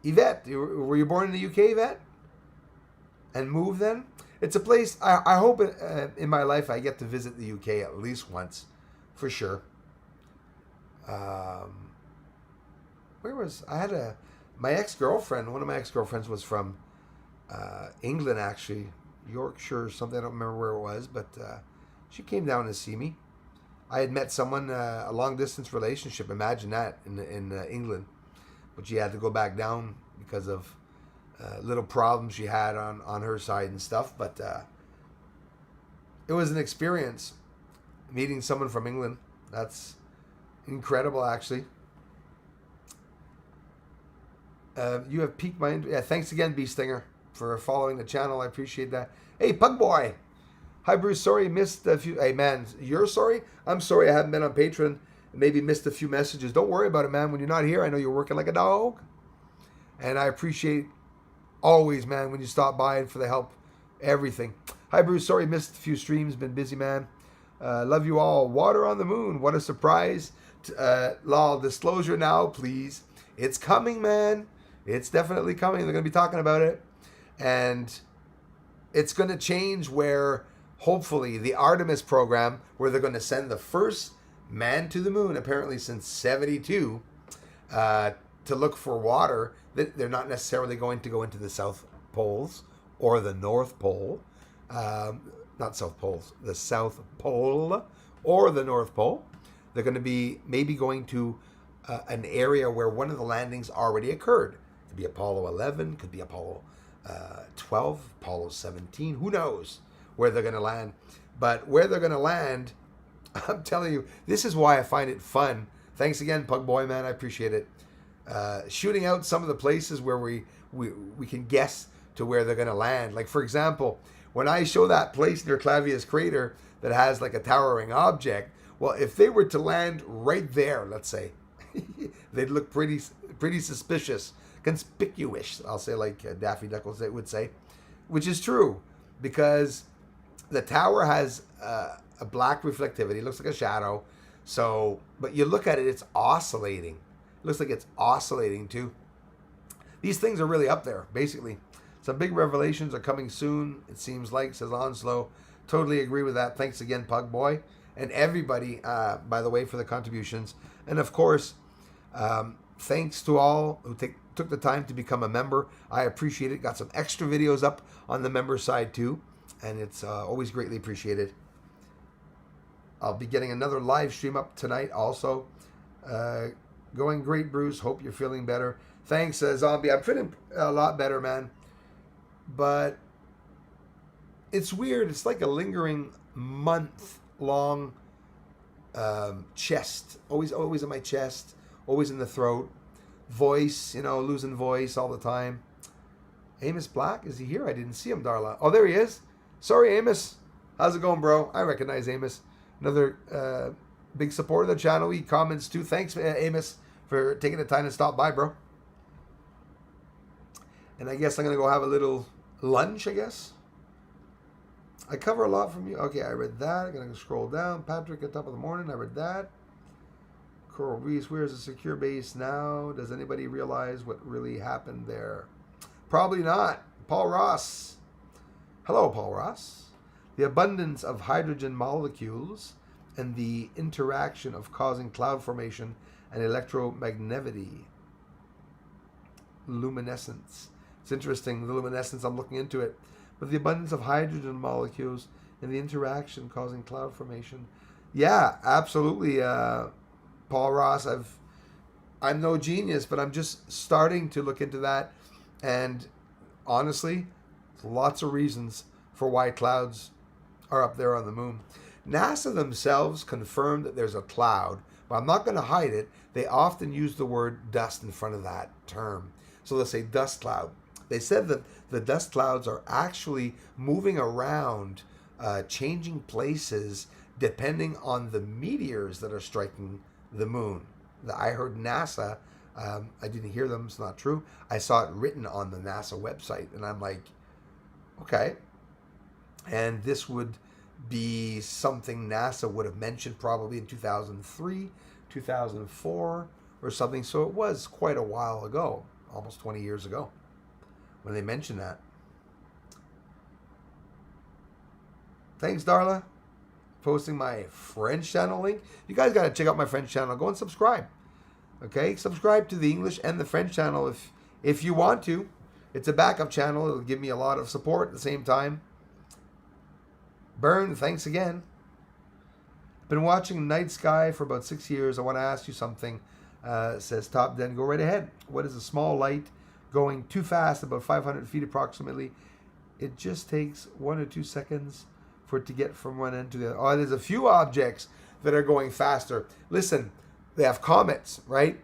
Yvette, were you born in the UK, Yvette? And moved then? It's a place, I hope in my life I get to visit the UK at least once, for sure. My ex-girlfriend, one of my ex-girlfriends was from England, actually, Yorkshire or something, I don't remember where it was, but she came down to see me. I had met someone, a long-distance relationship, imagine that, in England, but she had to go back down because of little problems she had on her side and stuff, but it was an experience meeting someone from England. That's incredible, actually. You have piqued my interest. Yeah, thanks again, Bee Stinger, for following the channel. I appreciate that. Hey, Pug Boy. Hi, Bruce. Sorry I missed a few. Hey, man, you're sorry? I'm sorry I haven't been on Patreon. Maybe missed a few messages. Don't worry about it, man. When you're not here, I know you're working like a dog. And I appreciate always, man, when you stop by and for the help. Everything. Hi, Bruce. Sorry I missed a few streams. Been busy, man. Love you all. Water on the moon. What a surprise. Lol, disclosure now, please. It's coming, man. It's definitely coming. They're going to be talking about it. And it's going to change where, hopefully, the Artemis program, where they're going to send the first man to the moon, apparently since 72, to look for water. They're not necessarily going to go into the South Poles or the North Pole. Not South Poles. The South Pole or the North Pole. They're going to be maybe going to an area where one of the landings already occurred. Could be Apollo 11, could be Apollo 12, Apollo 17. Who knows where they're going to land? But where they're going to land, I'm telling you, this is why I find it fun. Thanks again, Pug Boy, man. I appreciate it. Shooting out some of the places where we can guess to where they're going to land. Like, for example, when I show that place near Clavius crater that has like a towering object, well, if they were to land right there, let's say, they'd look pretty suspicious, conspicuous, I'll say, like Daffy Duck would say, which is true, because the tower has a black reflectivity. It looks like a shadow. So, but you look at it, it's oscillating. It looks like it's oscillating too. These things are really up there, basically. Some big revelations are coming soon, it seems like, says Onslow. Totally agree with that. Thanks again, Pug Boy. And everybody, by the way, for the contributions. And of course, thanks to all who took the time to become a member. I appreciate it. Got some extra videos up on the member side too. And it's always greatly appreciated. I'll be getting another live stream up tonight also. Going great, Bruce. Hope you're feeling better. Thanks, Zombie. I'm feeling a lot better, man. But it's weird. It's like a lingering month-long chest. Always in my chest. Always in the throat. Voice, losing voice all the time. Amos Black, is he here? I didn't see him, Darla. Oh, there he is. Sorry, Amos. How's it going, bro? I recognize Amos. Another big supporter of the channel. He comments too. Thanks, Amos, for taking the time to stop by, bro. And I guess I'm going to go have a little lunch, I guess. I cover a lot from you. Okay, I read that. I'm going to scroll down. Patrick at top of the morning. I read that. Coral Reefs, where's the secure base now? Does anybody realize what really happened there? Probably not. Paul Ross. Hello, Paul Ross. The abundance of hydrogen molecules and the interaction of causing cloud formation and electromagneticity. Luminescence. It's interesting, the luminescence, I'm looking into it. But the abundance of hydrogen molecules and the interaction causing cloud formation. Yeah, absolutely, Paul Ross. I'm no genius, but I'm just starting to look into that. And honestly, lots of reasons for why clouds are up there on the moon. NASA themselves confirmed that there's a cloud, but I'm not going to hide it. They often use the word dust in front of that term. So they'll say dust cloud. They said that the dust clouds are actually moving around, changing places depending on the meteors that are striking the moon. I heard NASA. I didn't hear them. It's not true. I saw it written on the NASA website, and I'm like, okay. And this would be something NASA would have mentioned probably in 2003, 2004, or something. So it was quite a while ago, almost 20 years ago, when they mentioned that. Thanks, Darla. Posting my French channel link. You guys got to check out my French channel. Go and subscribe. Okay? Subscribe to the English and the French channel if you want to. It's a backup channel. It'll give me a lot of support at the same time. Burn, thanks again. Been watching Night Sky for about 6 years. I want to ask you something. Says Top Den. Go right ahead. What is a small light going too fast, about 500 feet approximately? It just takes 1 or 2 seconds for it to get from one end to the other. Oh, there's a few objects that are going faster. Listen, they have comets, right?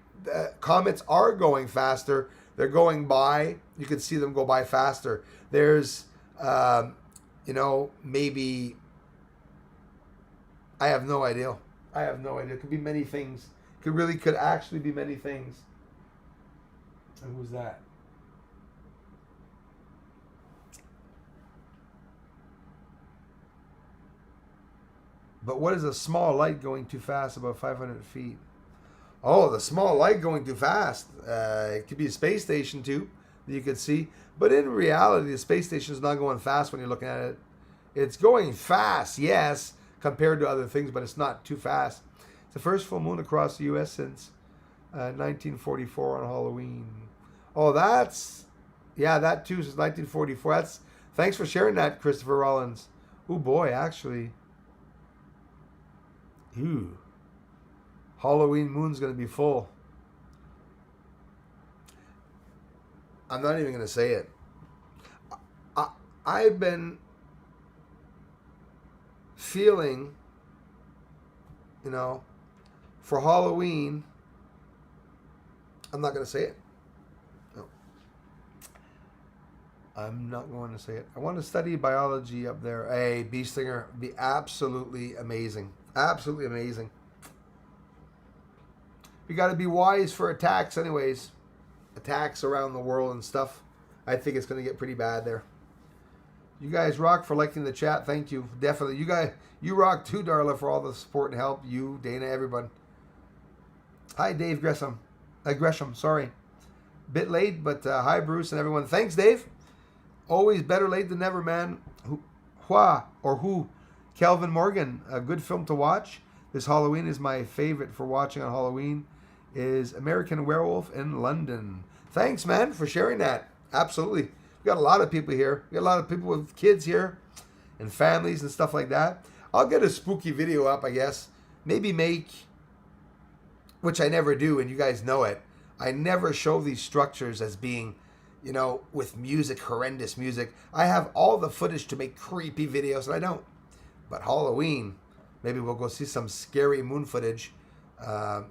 Comets are going faster. They're going by. You can see them go by faster. There's, maybe, I have no idea. It could be many things. Could actually be many things. And who's that? But what is a small light going too fast, about 500 feet? Oh, the small light going too fast. It could be a space station too, that you could see. But in reality, the space station is not going fast when you're looking at it. It's going fast, yes, compared to other things, but it's not too fast. It's the first full moon across the U.S. since 1944 on Halloween. Oh, that too, since 1944. Thanks for sharing that, Christopher Rollins. Oh boy, actually. Ooh. Halloween moon's going to be full. I'm not even going to say it. I've been feeling, for Halloween, I'm not going to say it. No. I'm not going to say it. I want to study biology up there. Hey, Bee Stinger, be absolutely amazing. Absolutely amazing. We got to be wise for attacks anyways. Attacks around the world and stuff. I think it's going to get pretty bad there. You guys rock for liking the chat. Thank you. Definitely. You rock too, Darla, for all the support and help. You, Dana, everyone. Hi, Dave Gresham. Gresham, sorry. Bit late, but hi, Bruce and everyone. Thanks, Dave. Always better late than never, man. Who? Kelvin Morgan, a good film to watch. This Halloween is my favorite for watching on Halloween. Is American Werewolf in London. Thanks, man, for sharing that. Absolutely. We got a lot of people here. We got a lot of people with kids here and families and stuff like that. I'll get a spooky video up, I guess. Maybe make, which I never do, and you guys know it. I never show these structures as being, with music, horrendous music. I have all the footage to make creepy videos, and I don't. But Halloween, maybe we'll go see some scary moon footage, they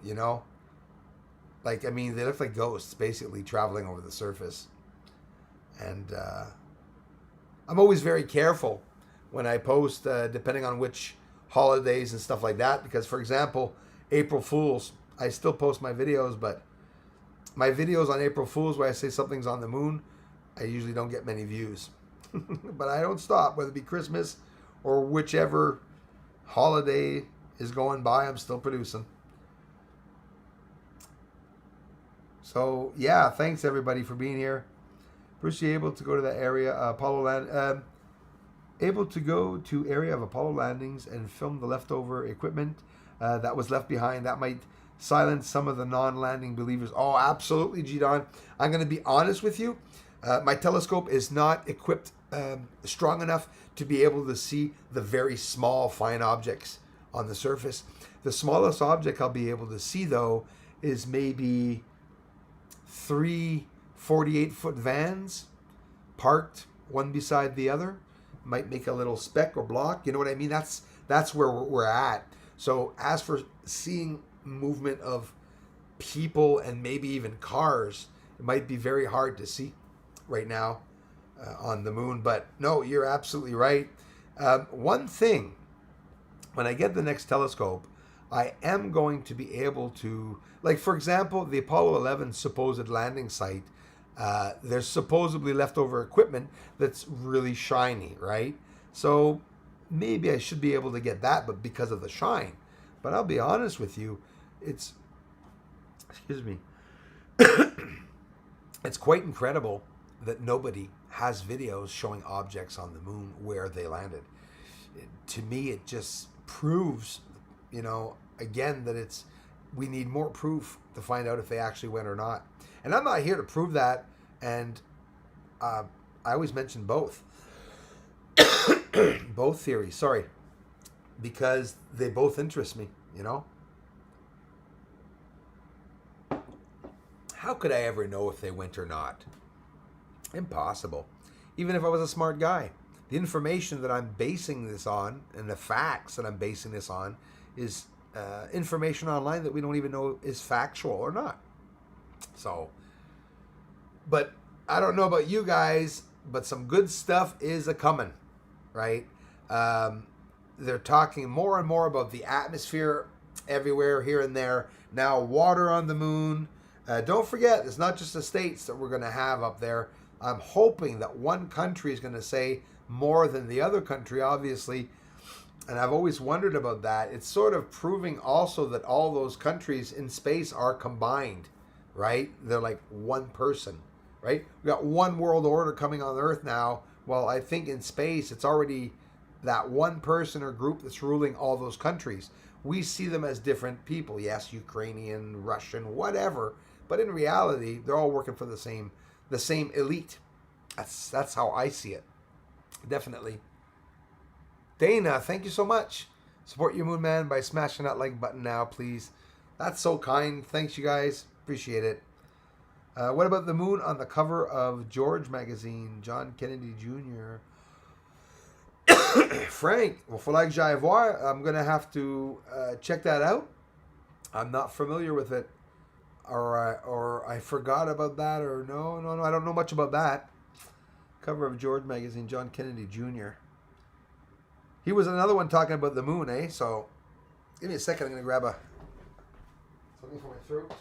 look like ghosts basically traveling over the surface. And I'm always very careful when I post, depending on which holidays and stuff like that. Because, for example, April Fools, I still post my videos, but my videos on April Fools where I say something's on the moon, I usually don't get many views. But I don't stop, whether it be Christmas or whichever holiday is going by, I'm still producing. So, yeah, thanks everybody for being here. Bruce, you able to go to that area, Apollo Land, able to go to area of Apollo landings and film the leftover equipment that was left behind. That might silence some of the non-landing believers. Oh, absolutely, G-Don. I'm going to be honest with you. My telescope is not equipped strong enough to be able to see the very small, fine objects on the surface. The smallest object I'll be able to see, though, is maybe 3 48-foot vans parked one beside the other. Might make a little speck or block. You know what I mean? That's where we're at. So as for seeing movement of people and maybe even cars, it might be very hard to see right now on the moon. But no, you're absolutely right. One thing, when I get the next telescope, I am going to be able to, like, for example, the Apollo 11 supposed landing site, there's supposedly leftover equipment that's really shiny, right? So maybe I should be able to get that, but because of the shine. But I'll be honest with you, it's, excuse me, it's quite incredible that nobody has videos showing objects on the moon where they landed. To me, it just proves, again, that we need more proof to find out if they actually went or not. And I'm not here to prove that. And I always mention both. Both theories, sorry. Because they both interest me, How could I ever know if they went or not? Impossible. Even if I was a smart guy. The information that I'm basing this on and the facts that I'm basing this on is information online that we don't even know is factual or not. So, but I don't know about you guys, but some good stuff is a-coming, right? They're talking more and more about the atmosphere everywhere, here and there. Now, water on the moon. Don't forget, it's not just the states that we're going to have up there. I'm hoping that one country is going to say more than the other country, obviously. And I've always wondered about that. It's sort of proving also that all those countries in space are combined, right? They're like one person, right? We got one world order coming on Earth now. Well, I think in space, it's already that one person or group that's ruling all those countries. We see them as different people. Yes, Ukrainian, Russian, whatever. But in reality, they're all working for the same elite. That's how I see it. Definitely. Dana, thank you so much. Support your Moon Man by smashing that like button now, please. That's so kind. Thanks, you guys. Appreciate it. What about the moon on the cover of George magazine? John Kennedy Jr. Frank, well, for like Jaivoir, I'm going to have to check that out. I'm not familiar with it. Or I forgot about that. Or no, I don't know much about that. Cover of George magazine, John Kennedy Jr. He was another one talking about the moon, eh? So, give me a second. I'm going to grab something for my throat.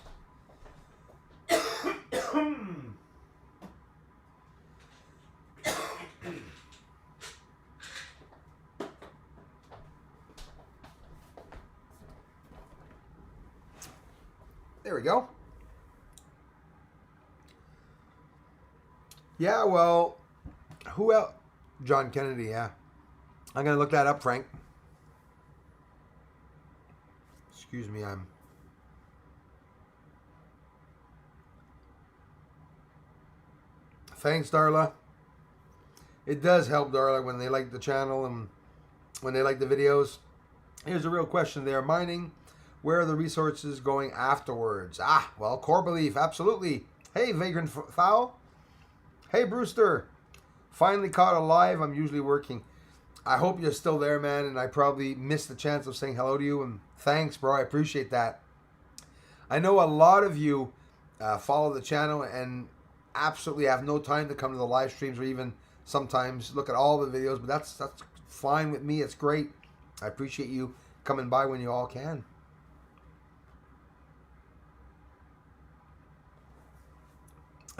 There we go. Yeah, well, who else? John Kennedy, yeah. I'm going to look that up, Frank. Excuse me, Thanks, Darla. It does help, Darla, when they like the channel and when they like the videos. Here's a real question. They are mining. Where are the resources going afterwards? Well, core belief, absolutely. Hey, Vagrant Fowl. Hey, Brewster. Finally caught alive. I'm usually working. I hope you're still there, man, and I probably missed the chance of saying hello to you, and thanks, bro. I appreciate that. I know a lot of you follow the channel and absolutely have no time to come to the live streams or even sometimes look at all the videos, but that's fine with me. It's great. I appreciate you coming by when you all can.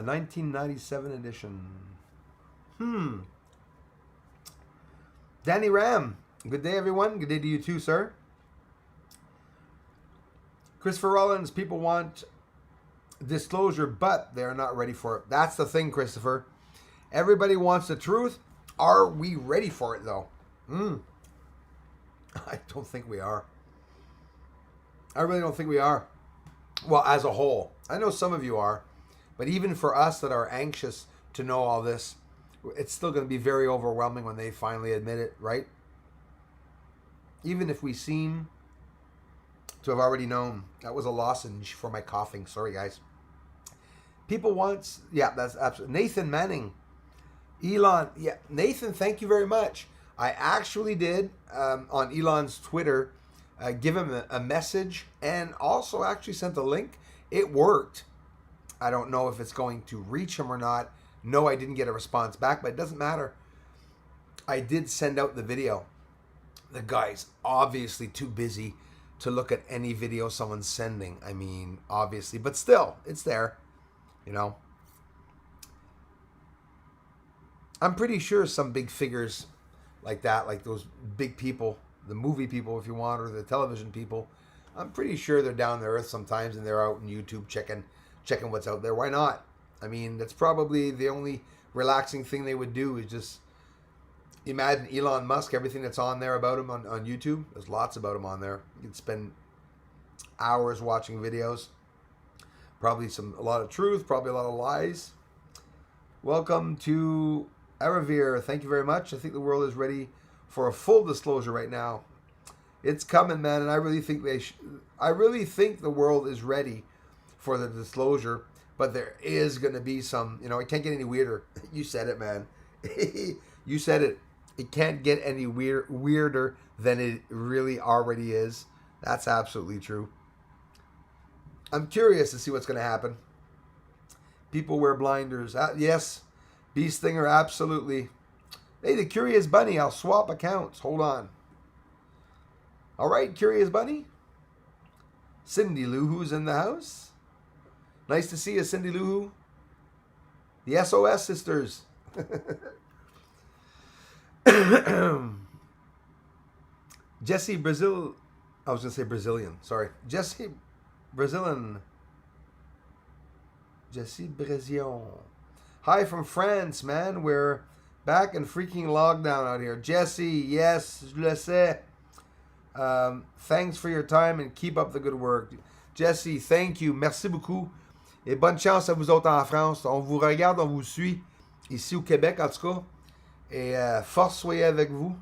A 1997 edition. Danny Ram. Good day, everyone. Good day to you too, sir. Christopher Rollins. People want disclosure, but they're not ready for it. That's the thing, Christopher. Everybody wants the truth. Are we ready for it, though? I don't think we are. I really don't think we are. Well, as a whole. I know some of you are. But even for us that are anxious to know all this, it's still going to be very overwhelming when they finally admit it, right? Even if we seem to have already known. That was a lozenge for my coughing. Sorry, guys. People want... Yeah, that's absolutely... Nathan Manning. Elon. Yeah, Nathan, thank you very much. I actually did, on Elon's Twitter, give him a message and also actually sent a link. It worked. I don't know if it's going to reach him or not. No, I didn't get a response back, but it doesn't matter. I did send out the video. The guy's obviously too busy to look at any video someone's sending. I mean, obviously, but still, it's there, you know. I'm pretty sure some big figures like that, like those big people, the movie people, if you want, or the television people, I'm pretty sure they're down to earth sometimes and they're out on YouTube checking what's out there. Why not? I mean, that's probably the only relaxing thing they would do is just imagine Elon Musk, everything that's on there about him on YouTube. There's lots about him on there. You can spend hours watching videos. Probably a lot of truth, probably a lot of lies. Welcome to Aravir. Thank you very much. I think the world is ready for a full disclosure right now. It's coming, man, and I really think I really think the world is ready for the disclosure, but there is going to be some, it can't get any weirder. You said it, man. You said it. It can't get any weirder than it really already is. That's absolutely true. I'm curious to see what's going to happen. People wear blinders. Yes, Bee Stinger, absolutely. Hey, the Curious Bunny, I'll swap accounts. Hold on. All right, Curious Bunny. Cindy Lou, who's in the house? Nice to see you, Cindy Lou. The SOS sisters. Jesse Brazil. I was going to say Brazilian. Sorry. Jesse Brazilian. Jesse Brazilian. Hi from France, man. We're back in freaking lockdown out here. Jesse, yes, je le sais. Thanks for your time and keep up the good work. Jesse, thank you. Merci beaucoup. Et bonne chance à vous autres en France. On vous regarde, on vous suit. Ici au Québec, en tout cas. Et force soyez avec vous.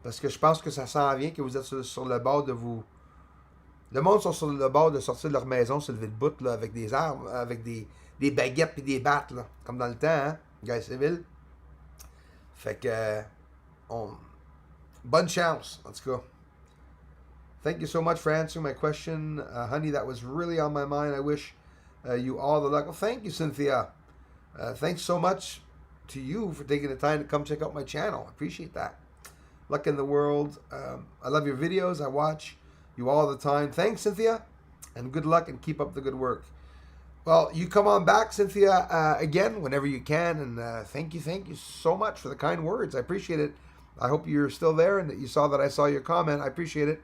Parce que je pense que ça s'en vient, que vous êtes sur le bord de vous... Le monde sont sur le bord de sortir de leur maison, se lever de bout, là, avec des armes, avec des baguettes et des battes, là. Comme dans le temps, hein, guerre civile. Fait que... Bonne chance, en tout cas. Thank you so much for answering my question. Honey, that was really on my mind. I wish you all the luck. Well, thank you, Cynthia. Thanks so much to you for taking the time to come check out my channel. I appreciate that. Luck in the world. I love your videos. I watch you all the time. Thanks, Cynthia. And good luck and keep up the good work. Well, you come on back, Cynthia, again, whenever you can. And thank you so much for the kind words. I appreciate it. I hope you're still there and that you saw that I saw your comment. I appreciate it.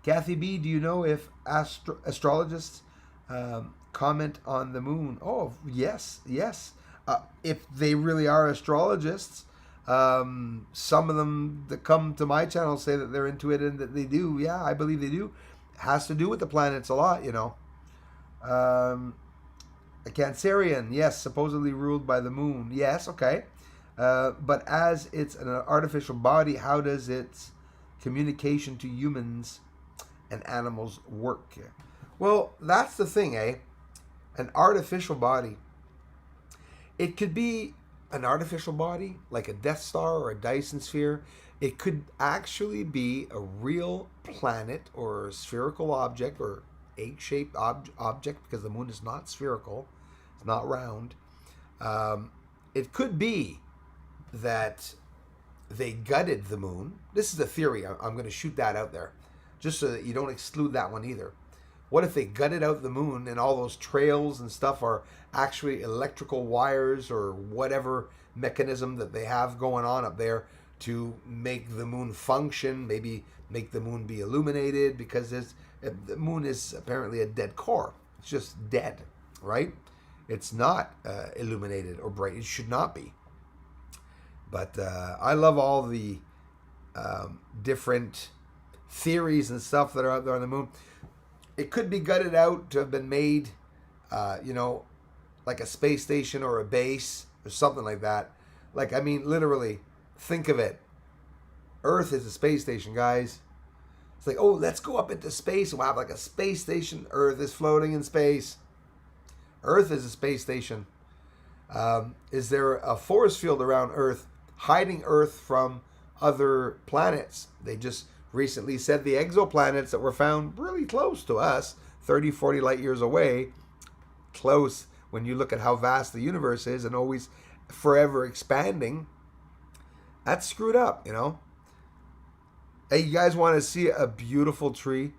Kathy B, do you know if astrologists comment on the moon? Oh, yes. If they really are astrologists, some of them that come to my channel say that they're into it and that they do. Yeah, I believe they do. It has to do with the planets a lot, A Cancerian, yes, supposedly ruled by the moon. Yes, okay. But as it's an artificial body, how does its communication to humans and animals work? Well, that's the thing, eh? An artificial body. It could be an artificial body, like a Death Star or a Dyson sphere. It could actually be a real planet or a spherical object or egg-shaped object, because the moon is not spherical. It's not round. It could be that they gutted the moon. This is a theory. I'm going to shoot that out there, just so that you don't exclude that one either. What if they gutted out the moon and all those trails and stuff are actually electrical wires or whatever mechanism that they have going on up there to make the moon function, maybe make the moon be illuminated, because the moon is apparently a dead core. It's just dead, right? It's not illuminated or bright. It should not be. But I love all the different theories and stuff that are out there on the moon. It could be gutted out to have been made, like a space station or a base or something like that. Like, I mean, literally, think of it. Earth is a space station, guys. It's like, oh, let's go up into space and we'll have like a space station. Earth is floating in space. Earth is a space station. Is there a force field around Earth hiding Earth from other planets? They just recently said the exoplanets that were found really close to us, 30, 40 light years away, close when you look at how vast the universe is and always forever expanding. That's screwed up, Hey, you guys want to see a beautiful tree?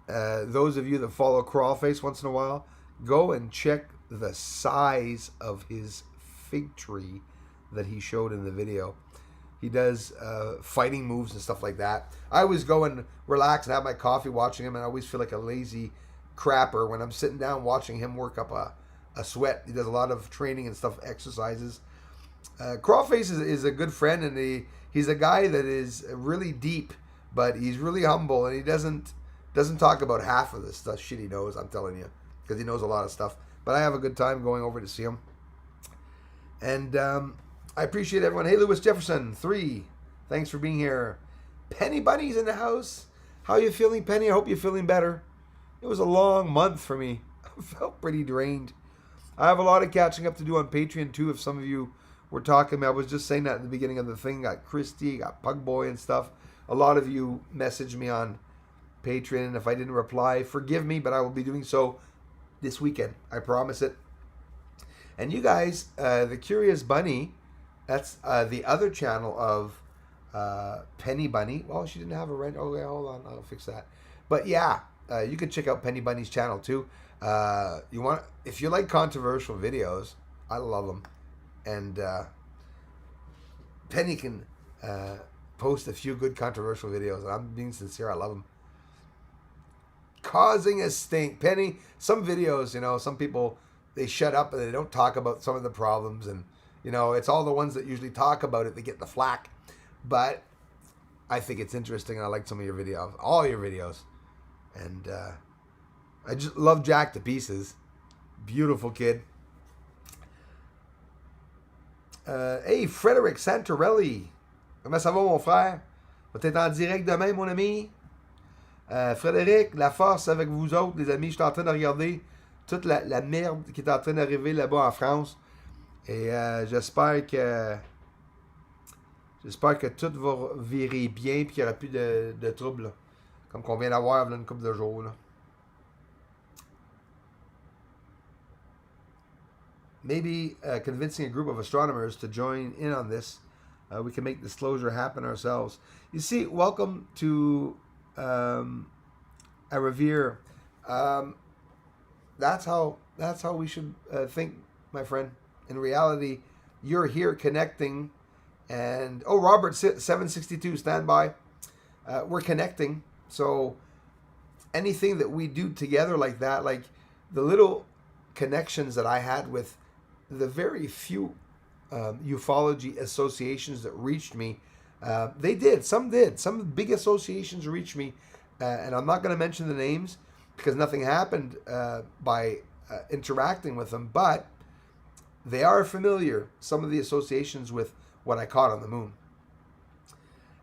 Those of you that follow Crawlface once in a while, go and check the size of his fig tree that he showed in the video. He does fighting moves and stuff like that. I always go and relax and have my coffee watching him, and I always feel like a lazy crapper when I'm sitting down watching him work up a sweat. He does a lot of training and stuff, exercises. Crawlface is a good friend, and he's a guy that is really deep, but he's really humble, and he doesn't talk about half of the stuff shit he knows, I'm telling you, because he knows a lot of stuff. But I have a good time going over to see him. And I appreciate everyone. Hey, Lewis Jefferson, 3. Thanks for being here. Penny Bunny's in the house. How are you feeling, Penny? I hope you're feeling better. It was a long month for me. I felt pretty drained. I have a lot of catching up to do on Patreon, too, if some of you were talking. I was just saying that at the beginning of the thing. Got Christy, got Pugboy and stuff. A lot of you messaged me on Patreon, and if I didn't reply, forgive me, but I will be doing so this weekend. I promise it. And you guys, the Curious Bunny, that's the other channel of Penny Bunny. Well, she didn't have a rent. Oh, yeah, hold on. I'll fix that. But yeah, you can check out Penny Bunny's channel too. If you like controversial videos, I love them. And Penny can post a few good controversial videos. And I'm being sincere. I love them. Causing a stink. Penny, some videos, some people, they shut up and they don't talk about some of the problems, and it's all the ones that usually talk about it that get the flack. But I think it's interesting, and I like some of your videos, all your videos. And I just love Jack to pieces. Beautiful kid. Hey, Frédéric Santorelli. Comment ça va, mon frère? Va être en direct demain, mon ami. Frédéric, la force avec vous autres, les amis. Je suis en train de regarder toute la merde qui est en train d'arriver là-bas en France. Et j'espère que tout va virer bien et qu'il n'y aura plus de troubles. Là. Comme qu'on vient d'avoir une couple de jours. Là. Maybe convincing a group of astronomers to join in on this. We can make disclosure happen ourselves. You see, welcome to a revere. That's how we should think, my friend. In reality, you're here connecting, and Robert 762, stand by. We're connecting, so anything that we do together like that, like the little connections that I had with the very few ufology associations that reached me, some big associations reached me, and I'm not going to mention the names because nothing happened by interacting with them, but they are familiar, some of the associations, with what I caught on the moon.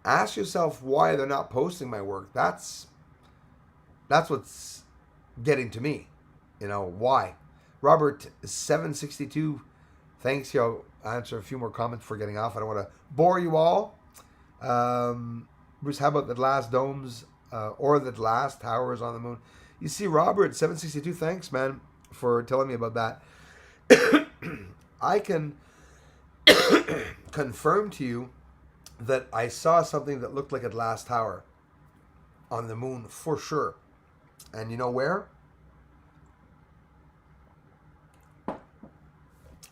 Ask yourself why they're not posting my work. That's what's getting to me. Why? Robert 762, thanks. I'll answer a few more comments before getting off. I don't want to bore you all. Bruce, how about the last domes or the last towers on the moon? You see, Robert 762, thanks, man, for telling me about that. I can confirm to you that I saw something that looked like a glass tower on the moon for sure. And you know where?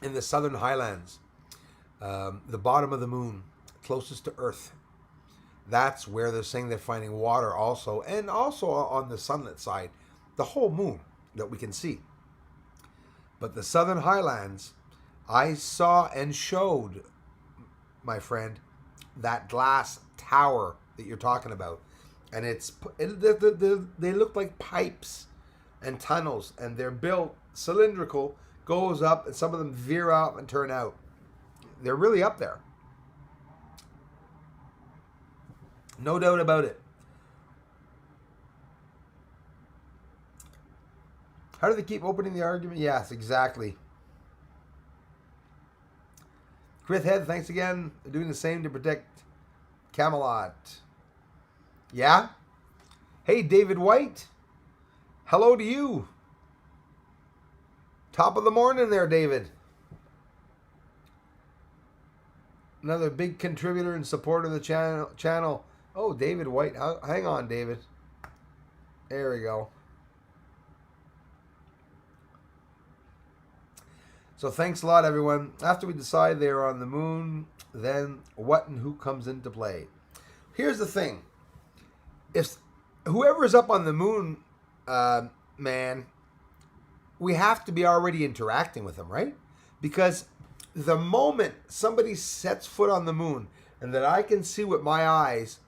in the southern highlands, the bottom of the moon, closest to Earth. That's where they're saying they're finding water also, and also on the sunlit side, the whole moon that we can see. But the southern highlands, I saw and showed, my friend, that glass tower that you're talking about. And they look like pipes and tunnels, and they're built cylindrical, goes up, and some of them veer out and turn out. They're really up there. No doubt about it. How do they keep opening the argument? Yes, exactly. Chris Head, thanks again. They're doing the same to protect Camelot. Yeah? Hey, David White. Hello to you. Top of the morning there, David. Another big contributor and supporter of the channel. Oh, David White. Hang on, David. There we go. So thanks a lot, everyone. After we decide they're on the moon, then what and who comes into play? Here's the thing. If whoever is up on the moon, man, we have to be already interacting with them, right? Because the moment somebody sets foot on the moon and that I can see with my eyes,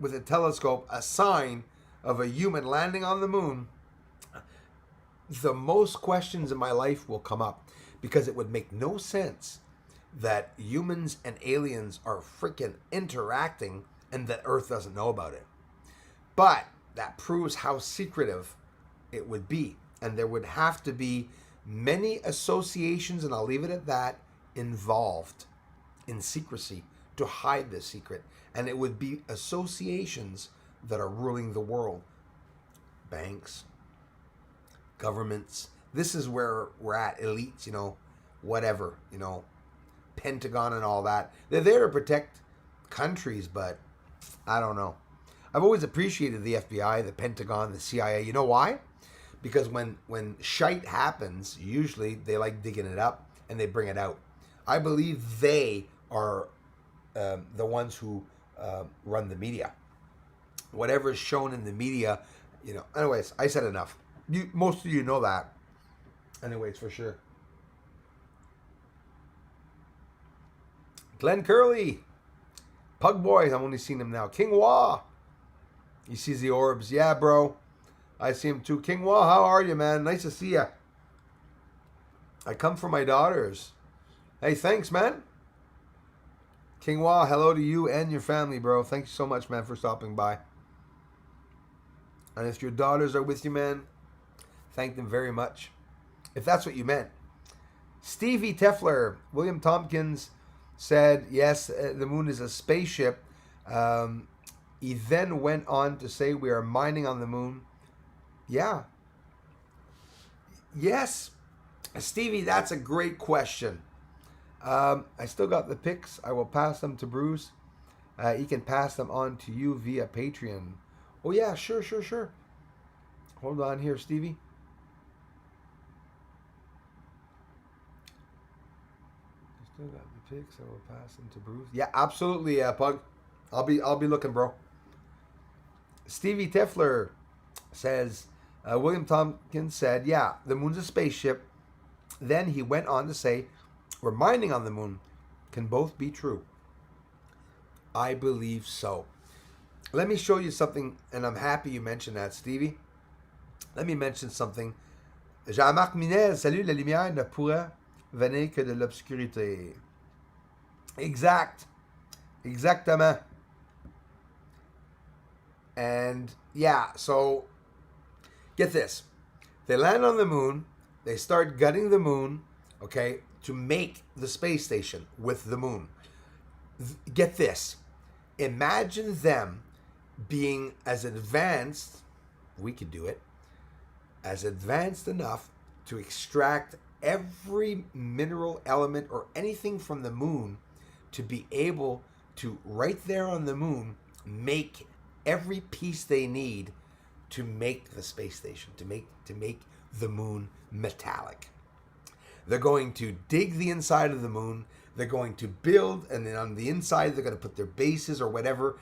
with a telescope, a sign of a human landing on the moon, the most questions in my life will come up, because it would make no sense that humans and aliens are freaking interacting and that Earth doesn't know about it. But that proves how secretive it would be. And there would have to be many associations, and I'll leave it at that, involved in secrecy to hide this secret. And it would be associations that are ruling the world. Banks, governments. This is where we're at. Elites, whatever, Pentagon and all that. They're there to protect countries, but I don't know. I've always appreciated the FBI, the Pentagon, the CIA. You know why? Because when shite happens, usually they like digging it up and they bring it out. I believe they are the ones who run the media. Whatever is shown in the media, Anyways, I said enough. Most of you know that. Anyways, for sure. Glenn Curley. Pug Boys, I'm only seeing him now. King Wah. He sees the orbs. Yeah, bro. I see him too. King Wah, how are you, man? Nice to see you. I come for my daughters. Hey, thanks, man. King Wah, hello to you and your family, bro. Thanks so much, man, for stopping by. And if your daughters are with you, man, thank them very much. If that's what you meant. Stevie Tefler, William Tompkins said, yes, the moon is a spaceship. He then went on to say we are mining on the moon. Yeah. Yes. Stevie, that's a great question. I still got the pics. I will pass them to Bruce. He can pass them on to you via Patreon. Oh, yeah, sure. Hold on here, Stevie. I still got the pics. I will pass them to Bruce. Yeah, absolutely, Pug. I'll be looking, bro. Stevie Tefler says, William Tompkins said, yeah, the moon's a spaceship. Then he went on to say, we're mining on the moon. Can both be true? I believe so. Let me show you something, and I'm happy you mentioned that, Stevie. Let me mention something. Jean-Marc Minel, salut, la lumière ne pourra venir que de l'obscurité. Exactement. And yeah, so get this. They land on the moon. They start gutting the moon, okay, to make the space station with the moon. Get this. Imagine them being as advanced, we could do it, as advanced enough to extract every mineral element or anything from the moon to be able to, right there on the moon, make every piece they need to make the space station, to make the moon metallic. They're going to dig the inside of the moon. They're going to build, and then on the inside, they're going to put their bases or whatever.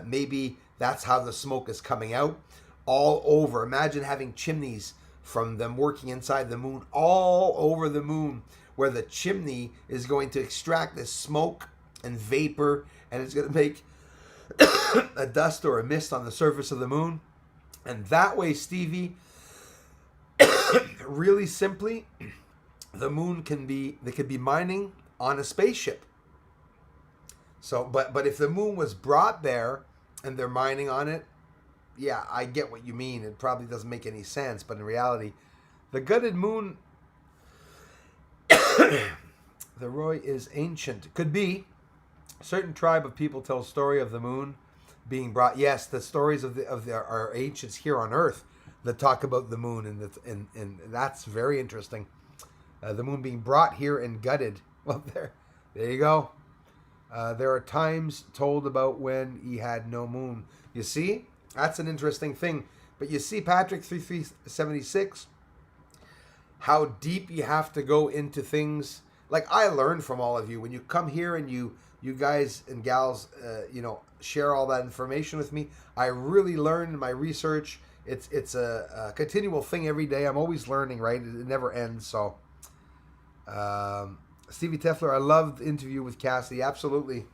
Maybe that's how the smoke is coming out all over. Imagine having chimneys from them working inside the moon all over the moon, where the chimney is going to extract this smoke and vapor, and it's going to make a dust or a mist on the surface of the moon. And that way, Stevie, really simply, the moon they could be mining on a spaceship. So, but if the moon was brought there and they're mining on it, yeah, I get what you mean. It probably doesn't make any sense, but in reality, the gutted moon, the Roy is ancient. Could be. A certain tribe of people tell story of the moon being brought. Yes, the stories of our ancients here on Earth that talk about the moon, and that's very interesting. The moon being brought here and gutted. Well, there you go. There are times told about when he had no moon. You see, that's an interesting thing. But you see, Patrick 3376, how deep you have to go into things. Like I learned from all of you when you come here and you guys and gals, share all that information with me. I really learn in my research. It's a continual thing every day. I'm always learning, right? It never ends. So, Stevie Tefler, I loved the interview with Cassie. Absolutely.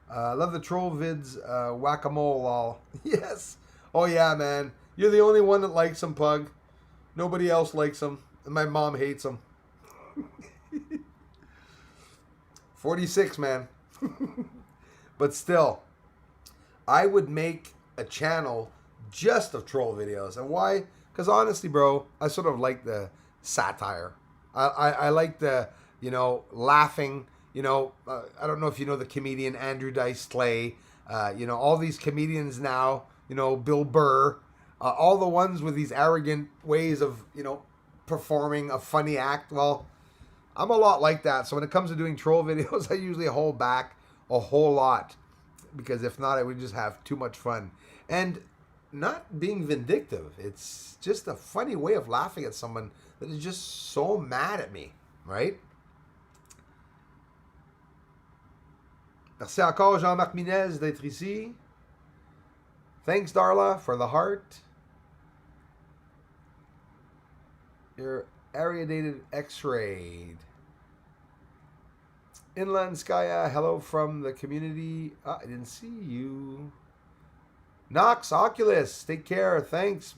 I love the troll vids, whack-a-mole all. Yes. Oh, yeah, man. You're the only one that likes him, Pug. Nobody else likes him. And my mom hates him. 46, man. But still, I would make a channel just of troll videos. And why? Because honestly, bro, I sort of like the satire. I like the, laughing. I don't know if you know the comedian Andrew Dice Clay. All these comedians now, Bill Burr, all the ones with these arrogant ways of, performing a funny act. Well, I'm a lot like that. So when it comes to doing troll videos, I usually hold back a whole lot, because if not, I would just have too much fun. And not being vindictive. It's just a funny way of laughing at someone that is just so mad at me, right? Merci encore, Jean-Marc Minez, d'être ici. Thanks, Darla, for the heart. Your ariadated X-rayed. Inland Skya, hello from the community. I didn't see you. Knox Oculus, take care. Thanks.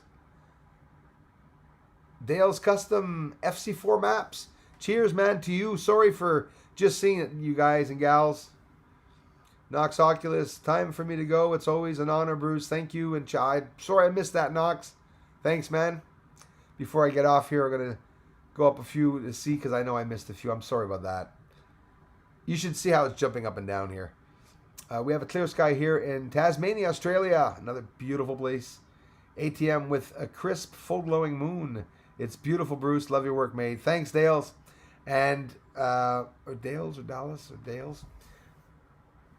Dale's Custom FC4 Maps. Cheers, man, to you. Sorry for just seeing it, you guys and gals. Knox Oculus, time for me to go. It's always an honor, Bruce. Thank you. And sorry I missed that, Knox. Thanks, man. Before I get off here, I'm going to go up a few to see, because I know I missed a few. I'm sorry about that. You should see how it's jumping up and down here. We have a clear sky here in Tasmania, Australia. Another beautiful place. ATM with a crisp, full glowing moon. It's beautiful, Bruce. Love your work, mate. Thanks, Dales. And, or Dales or Dallas or Dales.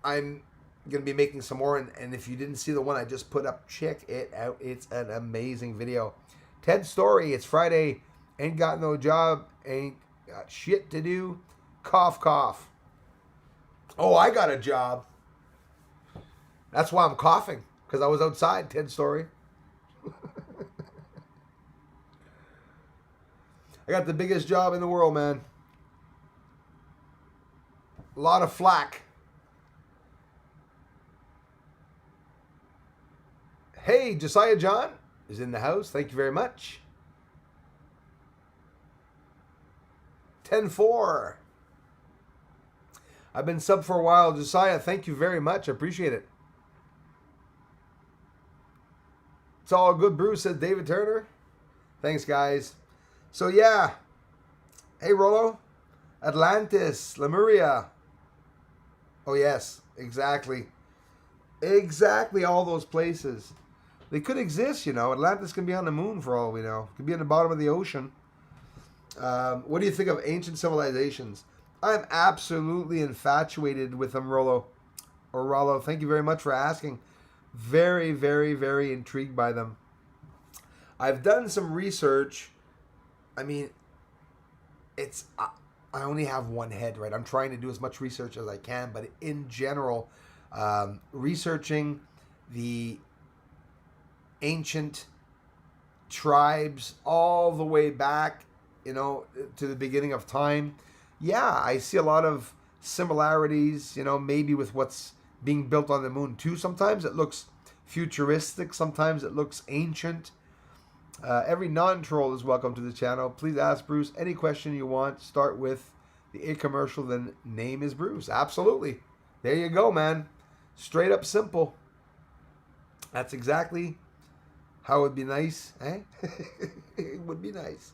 I'm going to be making some more. And if you didn't see the one I just put up, check it out. It's an amazing video. Ted Story. It's Friday. Ain't got no job. Ain't got shit to do. Cough, cough. Oh, I got a job. That's why I'm coughing, because I was outside, Ted Story. I got the biggest job in the world, man. A lot of flack. Hey, Josiah John is in the house. Thank you very much. 10-4. I've been sub for a while. Josiah, thank you very much. I appreciate it. It's all good, Bruce, said David Turner. Thanks, guys. So, yeah. Hey, Rollo. Atlantis. Lemuria. Oh, yes. Exactly. Exactly all those places. They could exist, Atlantis can be on the moon for all we know. It could be in the bottom of the ocean. What do you think of ancient civilizations? I'm absolutely infatuated with them, Rollo. Or Rollo, thank you very much for asking. Very, very, very intrigued by them. I've done some research. I mean, it's I only have one head, right? I'm trying to do as much research as I can, but in general, researching the ancient tribes all the way back, to the beginning of time. Yeah, I see a lot of similarities, maybe with what's being built on the moon too. Sometimes it looks futuristic, sometimes it looks ancient. Every non-troll is welcome to the channel. Please ask Bruce any question you want. Start with the A commercial, then name is Bruce. Absolutely. There you go, man. Straight up simple. That's exactly how it would be nice, eh? It would be nice.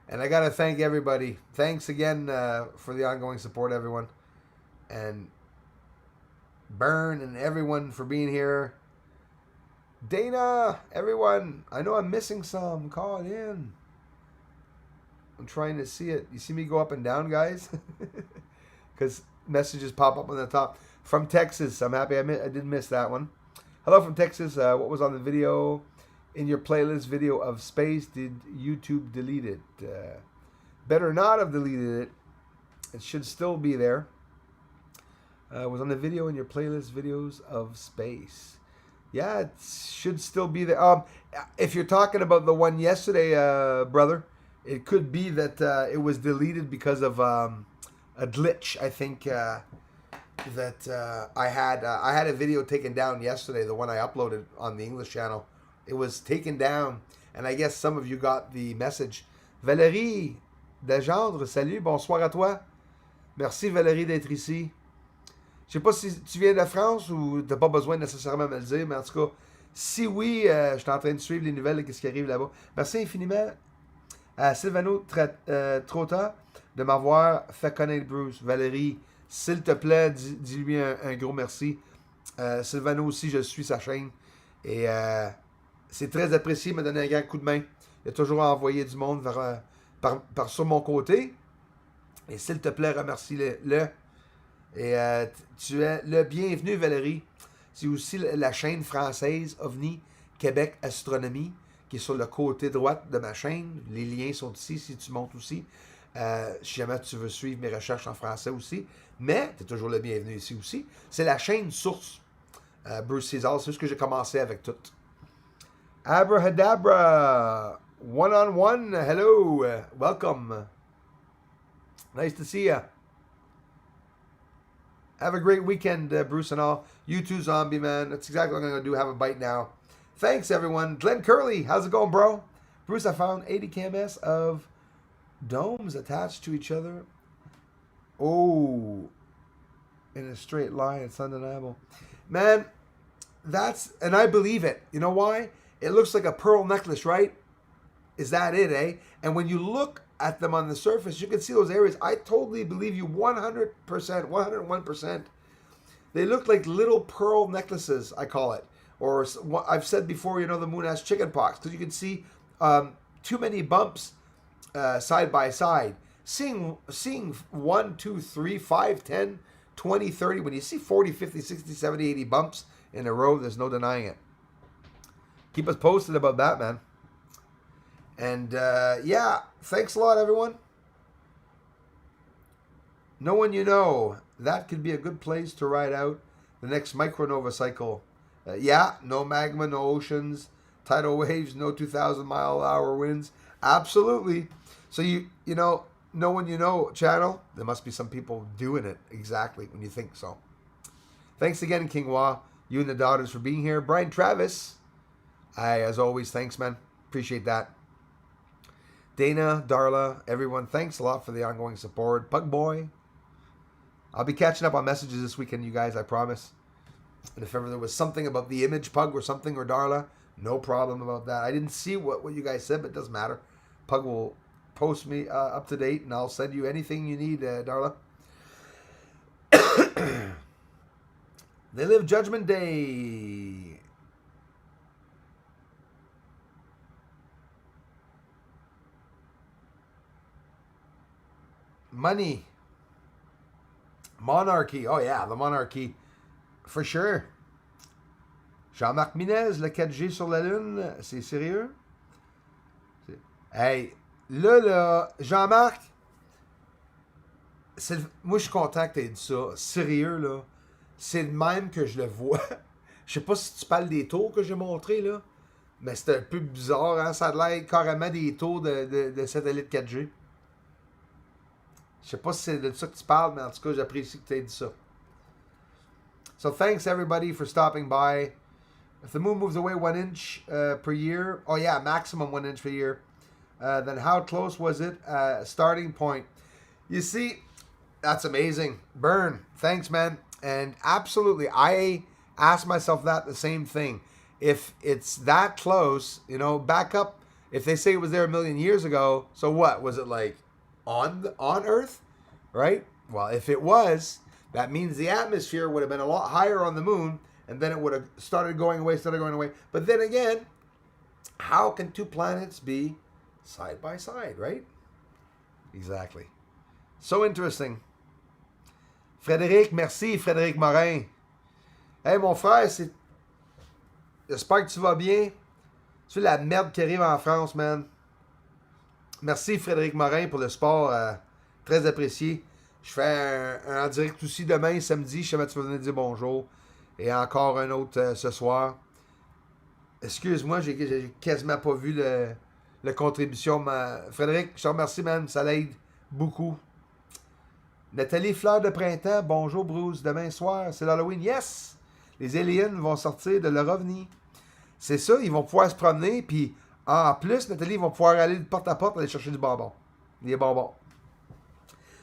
And I got to thank everybody. Thanks again for the ongoing support, everyone. And Burn and everyone for being here. Dana, everyone. I know I'm missing some. Call it in. I'm trying to see it. You see me go up and down, guys? Because messages pop up on the top. From Texas. I'm happy I didn't miss that one. Hello from Texas. What was on the video? In your playlist video of space, did YouTube delete it? Better not have deleted it. It should still be there. Was on the video in your playlist videos of space. Yeah, it should still be there. If you're talking about the one yesterday, brother, it could be that it was deleted because of a glitch. I think that I had a video taken down yesterday, the one I uploaded on the English channel. It was taken down, and I guess some of you got the message. Valérie Desgendres, salut, bonsoir à toi. Merci Valérie d'être ici. Je sais pas si tu viens de France ou t'as pas besoin nécessairement de me le dire, mais en tout cas, si oui, je suis en train de suivre les nouvelles de ce qui arrive là-bas. Merci infiniment à Sylvano Trotta de m'avoir fait connaître Bruce. Valérie, s'il te plaît, dis-lui un gros merci. Sylvano aussi, je suis sa chaîne. Et c'est très apprécié, il m'a donné un grand coup de main. Il a toujours envoyé du monde par sur mon côté. Et s'il te plaît, remercie-le. Et tu es le bienvenu, Valérie. C'est aussi la chaîne française OVNI Québec Astronomie, qui est sur le côté droit de ma chaîne. Les liens sont ici, si tu montes aussi. Si jamais tu veux suivre mes recherches en français aussi. Mais tu es toujours le bienvenu ici aussi. C'est la chaîne source. Bruce César, c'est ce que j'ai commencé avec tout. Abrahadabra, one-on-one, hello, welcome. Nice to see you. Have a great weekend, Bruce and all. You too, Zombie Man. That's exactly what I'm going to do. Have a bite now. Thanks, everyone. Glenn Curley, how's it going, bro? Bruce, I found 80 kms of domes attached to each other. Oh, in a straight line. It's undeniable. Man, and I believe it. You know why? It looks like a pearl necklace, right? Is that it, eh? And when you look at them on the surface, you can see those areas. I totally believe you 100%, 101%. They look like little pearl necklaces, I call it. Or I've said before, the moon has chicken pox, because you can see too many bumps side by side. Seeing 1, 2, 3, 5, 10, 20, 30, when you see 40, 50, 60, 70, 80 bumps in a row, there's no denying it. Keep us posted about that, man. And yeah, thanks a lot, everyone. No one you know. That could be a good place to ride out the next micronova cycle. Yeah, no magma, no oceans, tidal waves, no 2,000-mile-an-hour winds. Absolutely. So no one you know channel. There must be some people doing it exactly when you think so. Thanks again, King Wah, you and the daughters for being here. Brian Travis, as always, thanks, man. Appreciate that. Dana, Darla, everyone, thanks a lot for the ongoing support. Pug Boy. I'll be catching up on messages this weekend, you guys, I promise. And if ever there was something about the image, Pug or something, or Darla, no problem about that. I didn't see what you guys said, but it doesn't matter. Pug will post me up to date, and I'll send you anything you need, Darla. They live Judgment Day. Money. Monarchy. Oh, yeah, the monarchy. For sure. Jean-Marc Minez, le 4G sur la Lune. C'est sérieux? Hey, Là, Jean-Marc, moi, je suis content que tu aies dit ça. Sérieux, là. C'est de même que je le vois. Je sais pas si tu parles des tours que j'ai montrés, là. Mais c'est un peu bizarre, hein. Ça a l'air carrément des tours de satellite 4G. Je sais pas si c'est de ça que tu parles, mais en tout cas, j'apprécie que tu aies dit ça. So thanks everybody for stopping by. If the moon moves away 1 inch per year, oh yeah, maximum 1 inch per year, then how close was it? Starting point. You see, that's amazing. Burn. Thanks, man. And absolutely, I ask myself that the same thing. If it's that close, you know, back up. If they say it was there a million years ago, so what? Was it like on Earth? Right? Well, if it was, that means the atmosphere would have been a lot higher on the moon, and then it would have started going away. But then again, how can two planets be side by side, right? Exactly. So interesting. Frédéric, merci, Frédéric Morin. Hey, mon frère, j'espère que tu vas bien. Tu sais la merde qui arrive en France, man. Merci, Frédéric Morin, pour le sport. Très apprécié. Je fais un en direct aussi demain, samedi. Je sais pas si tu vas venir dire bonjour. Et encore un autre ce soir. Excuse-moi, j'ai quasiment pas vu la contribution. Frédéric, je te remercie, man. Ça l'aide beaucoup. Nathalie Fleur de Printemps, bonjour Bruce. Demain soir, c'est l'Halloween. Yes! Les aliens vont sortir de leur ovni. C'est ça, ils vont pouvoir se promener. Puis en plus, Nathalie, ils vont pouvoir aller de porte à porte aller chercher du bonbon. Des bonbons.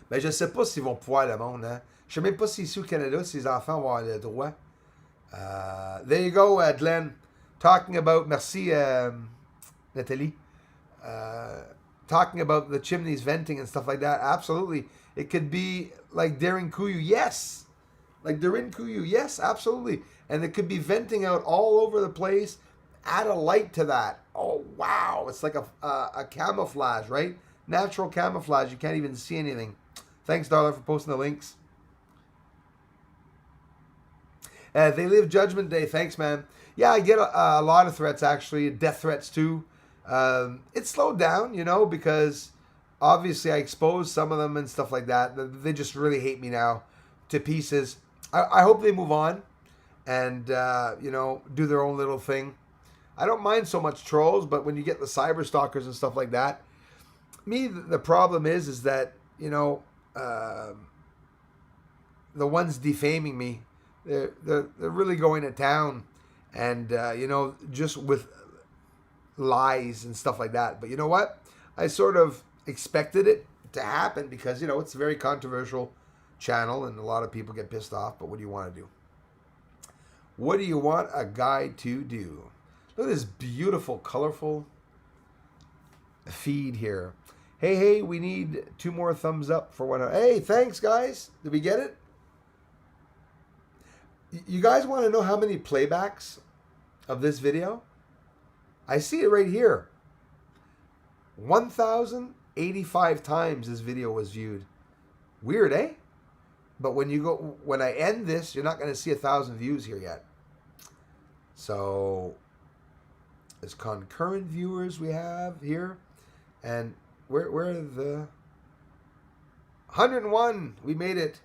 Mais je sais pas s'ils vont pouvoir, le monde. Hein? Je sais même pas si ici au Canada, si les enfants vont avoir le droit. There you go, Glenn. Talking about, merci Nathalie. Talking about the chimneys venting and stuff like that. Absolutely. It could be like Derinkuyu. Yes. Like Derinkuyu. Yes, absolutely. And it could be venting out all over the place. Add a light to that. Oh, wow. It's like a camouflage, right? Natural camouflage. You can't even see anything. Thanks, Darla, for posting the links. They live Judgment Day. Thanks, man. Yeah, I get a lot of threats, actually. Death threats, too. It slowed down, you know, because obviously I exposed some of them and stuff like that. They just really hate me now to pieces. I hope they move on and, you know, do their own little thing. I don't mind so much trolls, but when you get the cyber stalkers and stuff like that, the problem is that, you know, the ones defaming me, they're really going to town and, you know, just with lies and stuff like that. But you know what? I sort of expected it to happen because, you know, it's a very controversial channel and a lot of people get pissed off. But what do you want to do? What do you want a guy to do? Look at this beautiful, colorful feed here. Hey, we need 2 more thumbs up for 100. Hey, thanks, guys. Did we get it? You guys want to know how many playbacks of this video? I see it right here. 1,085 times this video was viewed. Weird, eh? But when I end this, you're not going to see 1,000 views here yet. So, as concurrent viewers we have here, and where are the 101? We made it.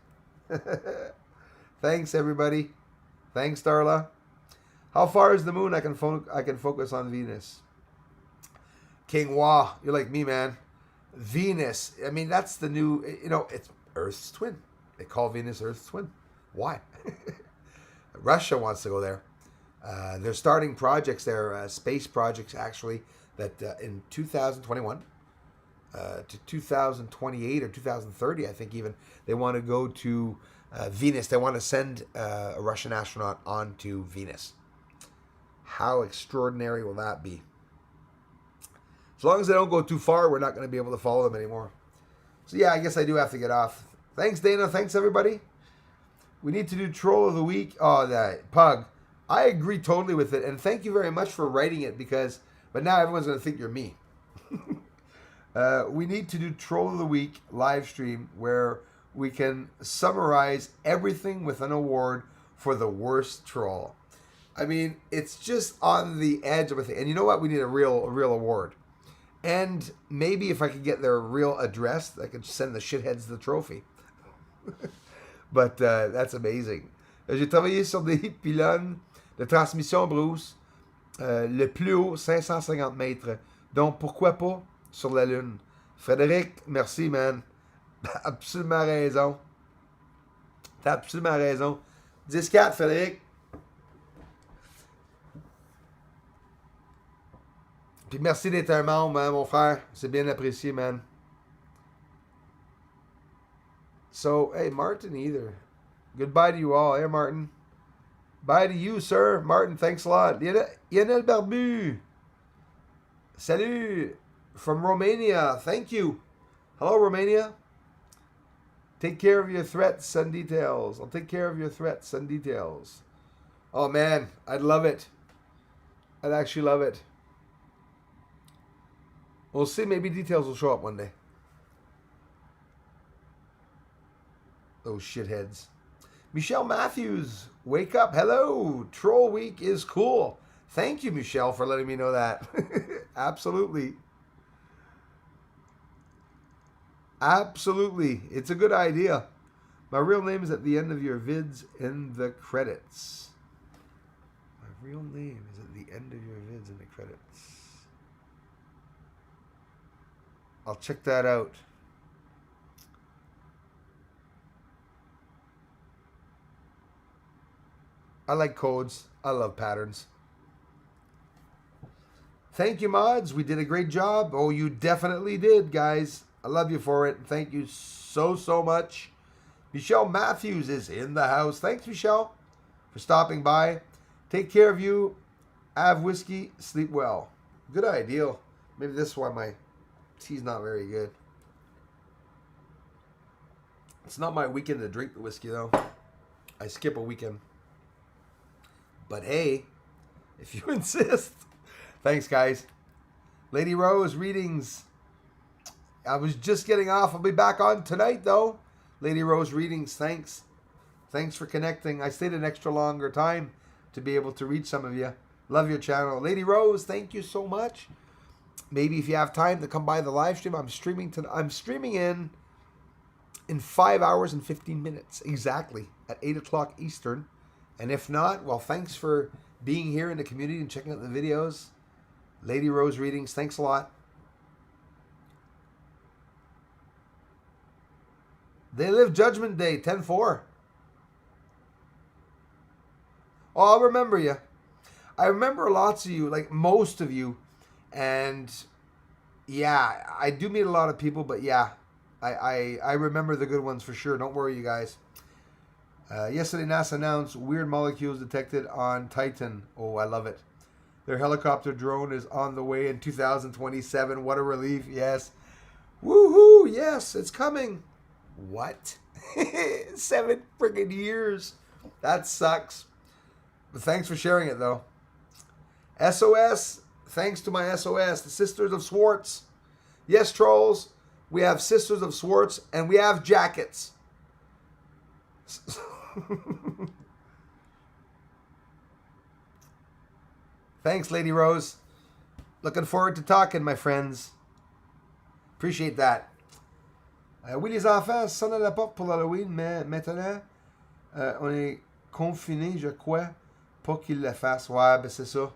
Thanks, everybody. Thanks, Darla. How far is the moon? I can focus on Venus. King Wah, you're like me, man. Venus. I mean, that's the new. You know, it's Earth's twin. They call Venus Earth's twin. Why? Russia wants to go there. They're starting projects there, space projects actually, that in 2021 to 2028 or 2030, I think even, they want to go to Venus. They want to send a Russian astronaut onto Venus. How extraordinary will that be? As long as they don't go too far, we're not going to be able to follow them anymore. So yeah, I guess I do have to get off. Thanks, Dana. Thanks, everybody. We need to do Troll of the Week. Oh, that Pug. I agree totally with it. And thank you very much for writing it but now everyone's going to think you're me. We need to do Troll of the Week live stream where we can summarize everything with an award for the worst troll. I mean, it's just on the edge of a thing. And you know what? We need a real award. And maybe if I could get their real address, I could send the shitheads the trophy. But that's amazing. J'ai travaillé sur des pylônes de transmission, Bruce. Le plus haut, 550 mètres. Donc, pourquoi pas sur la Lune? Frédéric, merci, man. Absolument raison. T'as absolument raison. 10-4, Frédéric. Puis merci d'être un membre, hein, mon frère. C'est bien apprécié, man. So, hey, Martin either. Goodbye to you all. Hey, Martin. Bye to you, sir. Martin, thanks a lot. Lionel Barbu. Salut. From Romania. Thank you. Hello, Romania. Take care of your threats. Send details. I'll take care of your threats. Send details. Oh, man. I'd love it. I'd actually love it. We'll see. Maybe details will show up one day. Those shitheads. Michelle Matthews, wake up. Hello. Troll Week is cool. Thank you, Michelle, for letting me know that. Absolutely. Absolutely. It's a good idea. My real name is at the end of your vids in the credits. My real name is at the end of your vids in the credits. I'll check that out. I like codes. I love patterns. Thank you, mods. We did a great job. Oh, you definitely did, guys. I love you for it. Thank you so, so much. Michelle Matthews is in the house. Thanks, Michelle, for stopping by. Take care of you. Have whiskey. Sleep well. Good idea. Maybe this is why my tea's not very good. It's not my weekend to drink the whiskey, though. I skip a weekend. But hey, if you insist. Thanks, guys. Lady Rose, readings. I was just getting off. I'll be back on tonight, though. Lady Rose, readings. Thanks. Thanks for connecting. I stayed an extra longer time to be able to reach some of you. Love your channel. Lady Rose, thank you so much. Maybe if you have time to come by the live stream, I'm streaming in 5 hours and 15 minutes. Exactly. At 8 o'clock Eastern. And if not, well, thanks for being here in the community and checking out the videos. Lady Rose readings, thanks a lot. They live Judgment Day, 10-4. Oh, I'll remember you. I remember lots of you, like most of you. And yeah, I do meet a lot of people, but yeah, I remember the good ones for sure. Don't worry, you guys. Yesterday, NASA announced weird molecules detected on Titan. Oh, I love it. Their helicopter drone is on the way in 2027. What a relief. Yes. Woohoo. Yes, it's coming. What? 7 freaking years. That sucks. But thanks for sharing it, though. SOS. Thanks to my SOS, the Sisters of Swartz. Yes, trolls. We have Sisters of Swartz, and we have jackets. Thanks, Lady Rose. Looking forward to talking, my friends. Appreciate that. Oui, les enfants, sonne à la porte pour l'Halloween, mais maintenant, on est confinés, je crois, pas qu'ils le fassent. Ouais, ben c'est ça.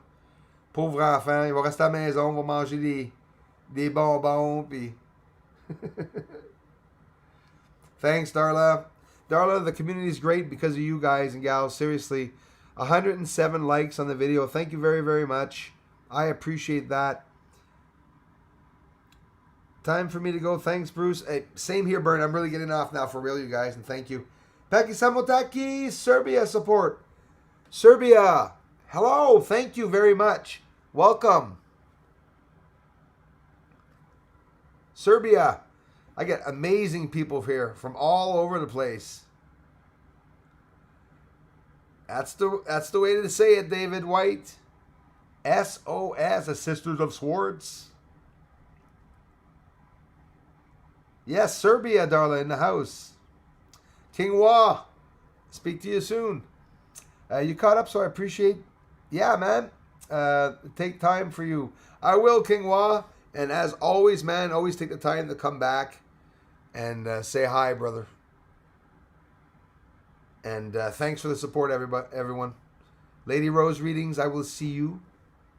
Pauvre enfant, il va rester à la maison, il va manger des bonbons, puis... Thanks, Darla. Darla, the community is great because of you guys and gals. Seriously, 107 likes on the video. Thank you very, very much. I appreciate that. Time for me to go. Thanks, Bruce. Hey, same here, Bern. I'm really getting off now for real, you guys, and thank you. Paki Samotaki, Serbia support. Serbia, hello. Thank you very much. Welcome. Serbia. I get amazing people here from all over the place. That's the way to say it, David White. SOS, the Sisters of Swartz. Yes, Serbia, Darla, in the house. King Wah, speak to you soon. You caught up, so I appreciate. Yeah, man. Take time for you. I will, King Wah. And as always, man, always take the time to come back and say hi, brother. And thanks for the support, everyone. Lady Rose readings, I will see you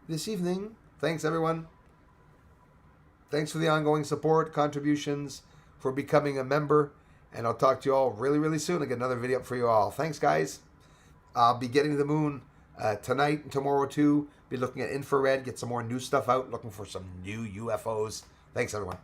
this evening. Thanks, everyone. Thanks for the ongoing support, contributions, for becoming a member. And I'll talk to you all really, really soon. I'll get another video up for you all. Thanks, guys. I'll be getting to the moon tonight and tomorrow, too. Be looking at infrared, get some more new stuff out, looking for some new UFOs. Thanks, everyone.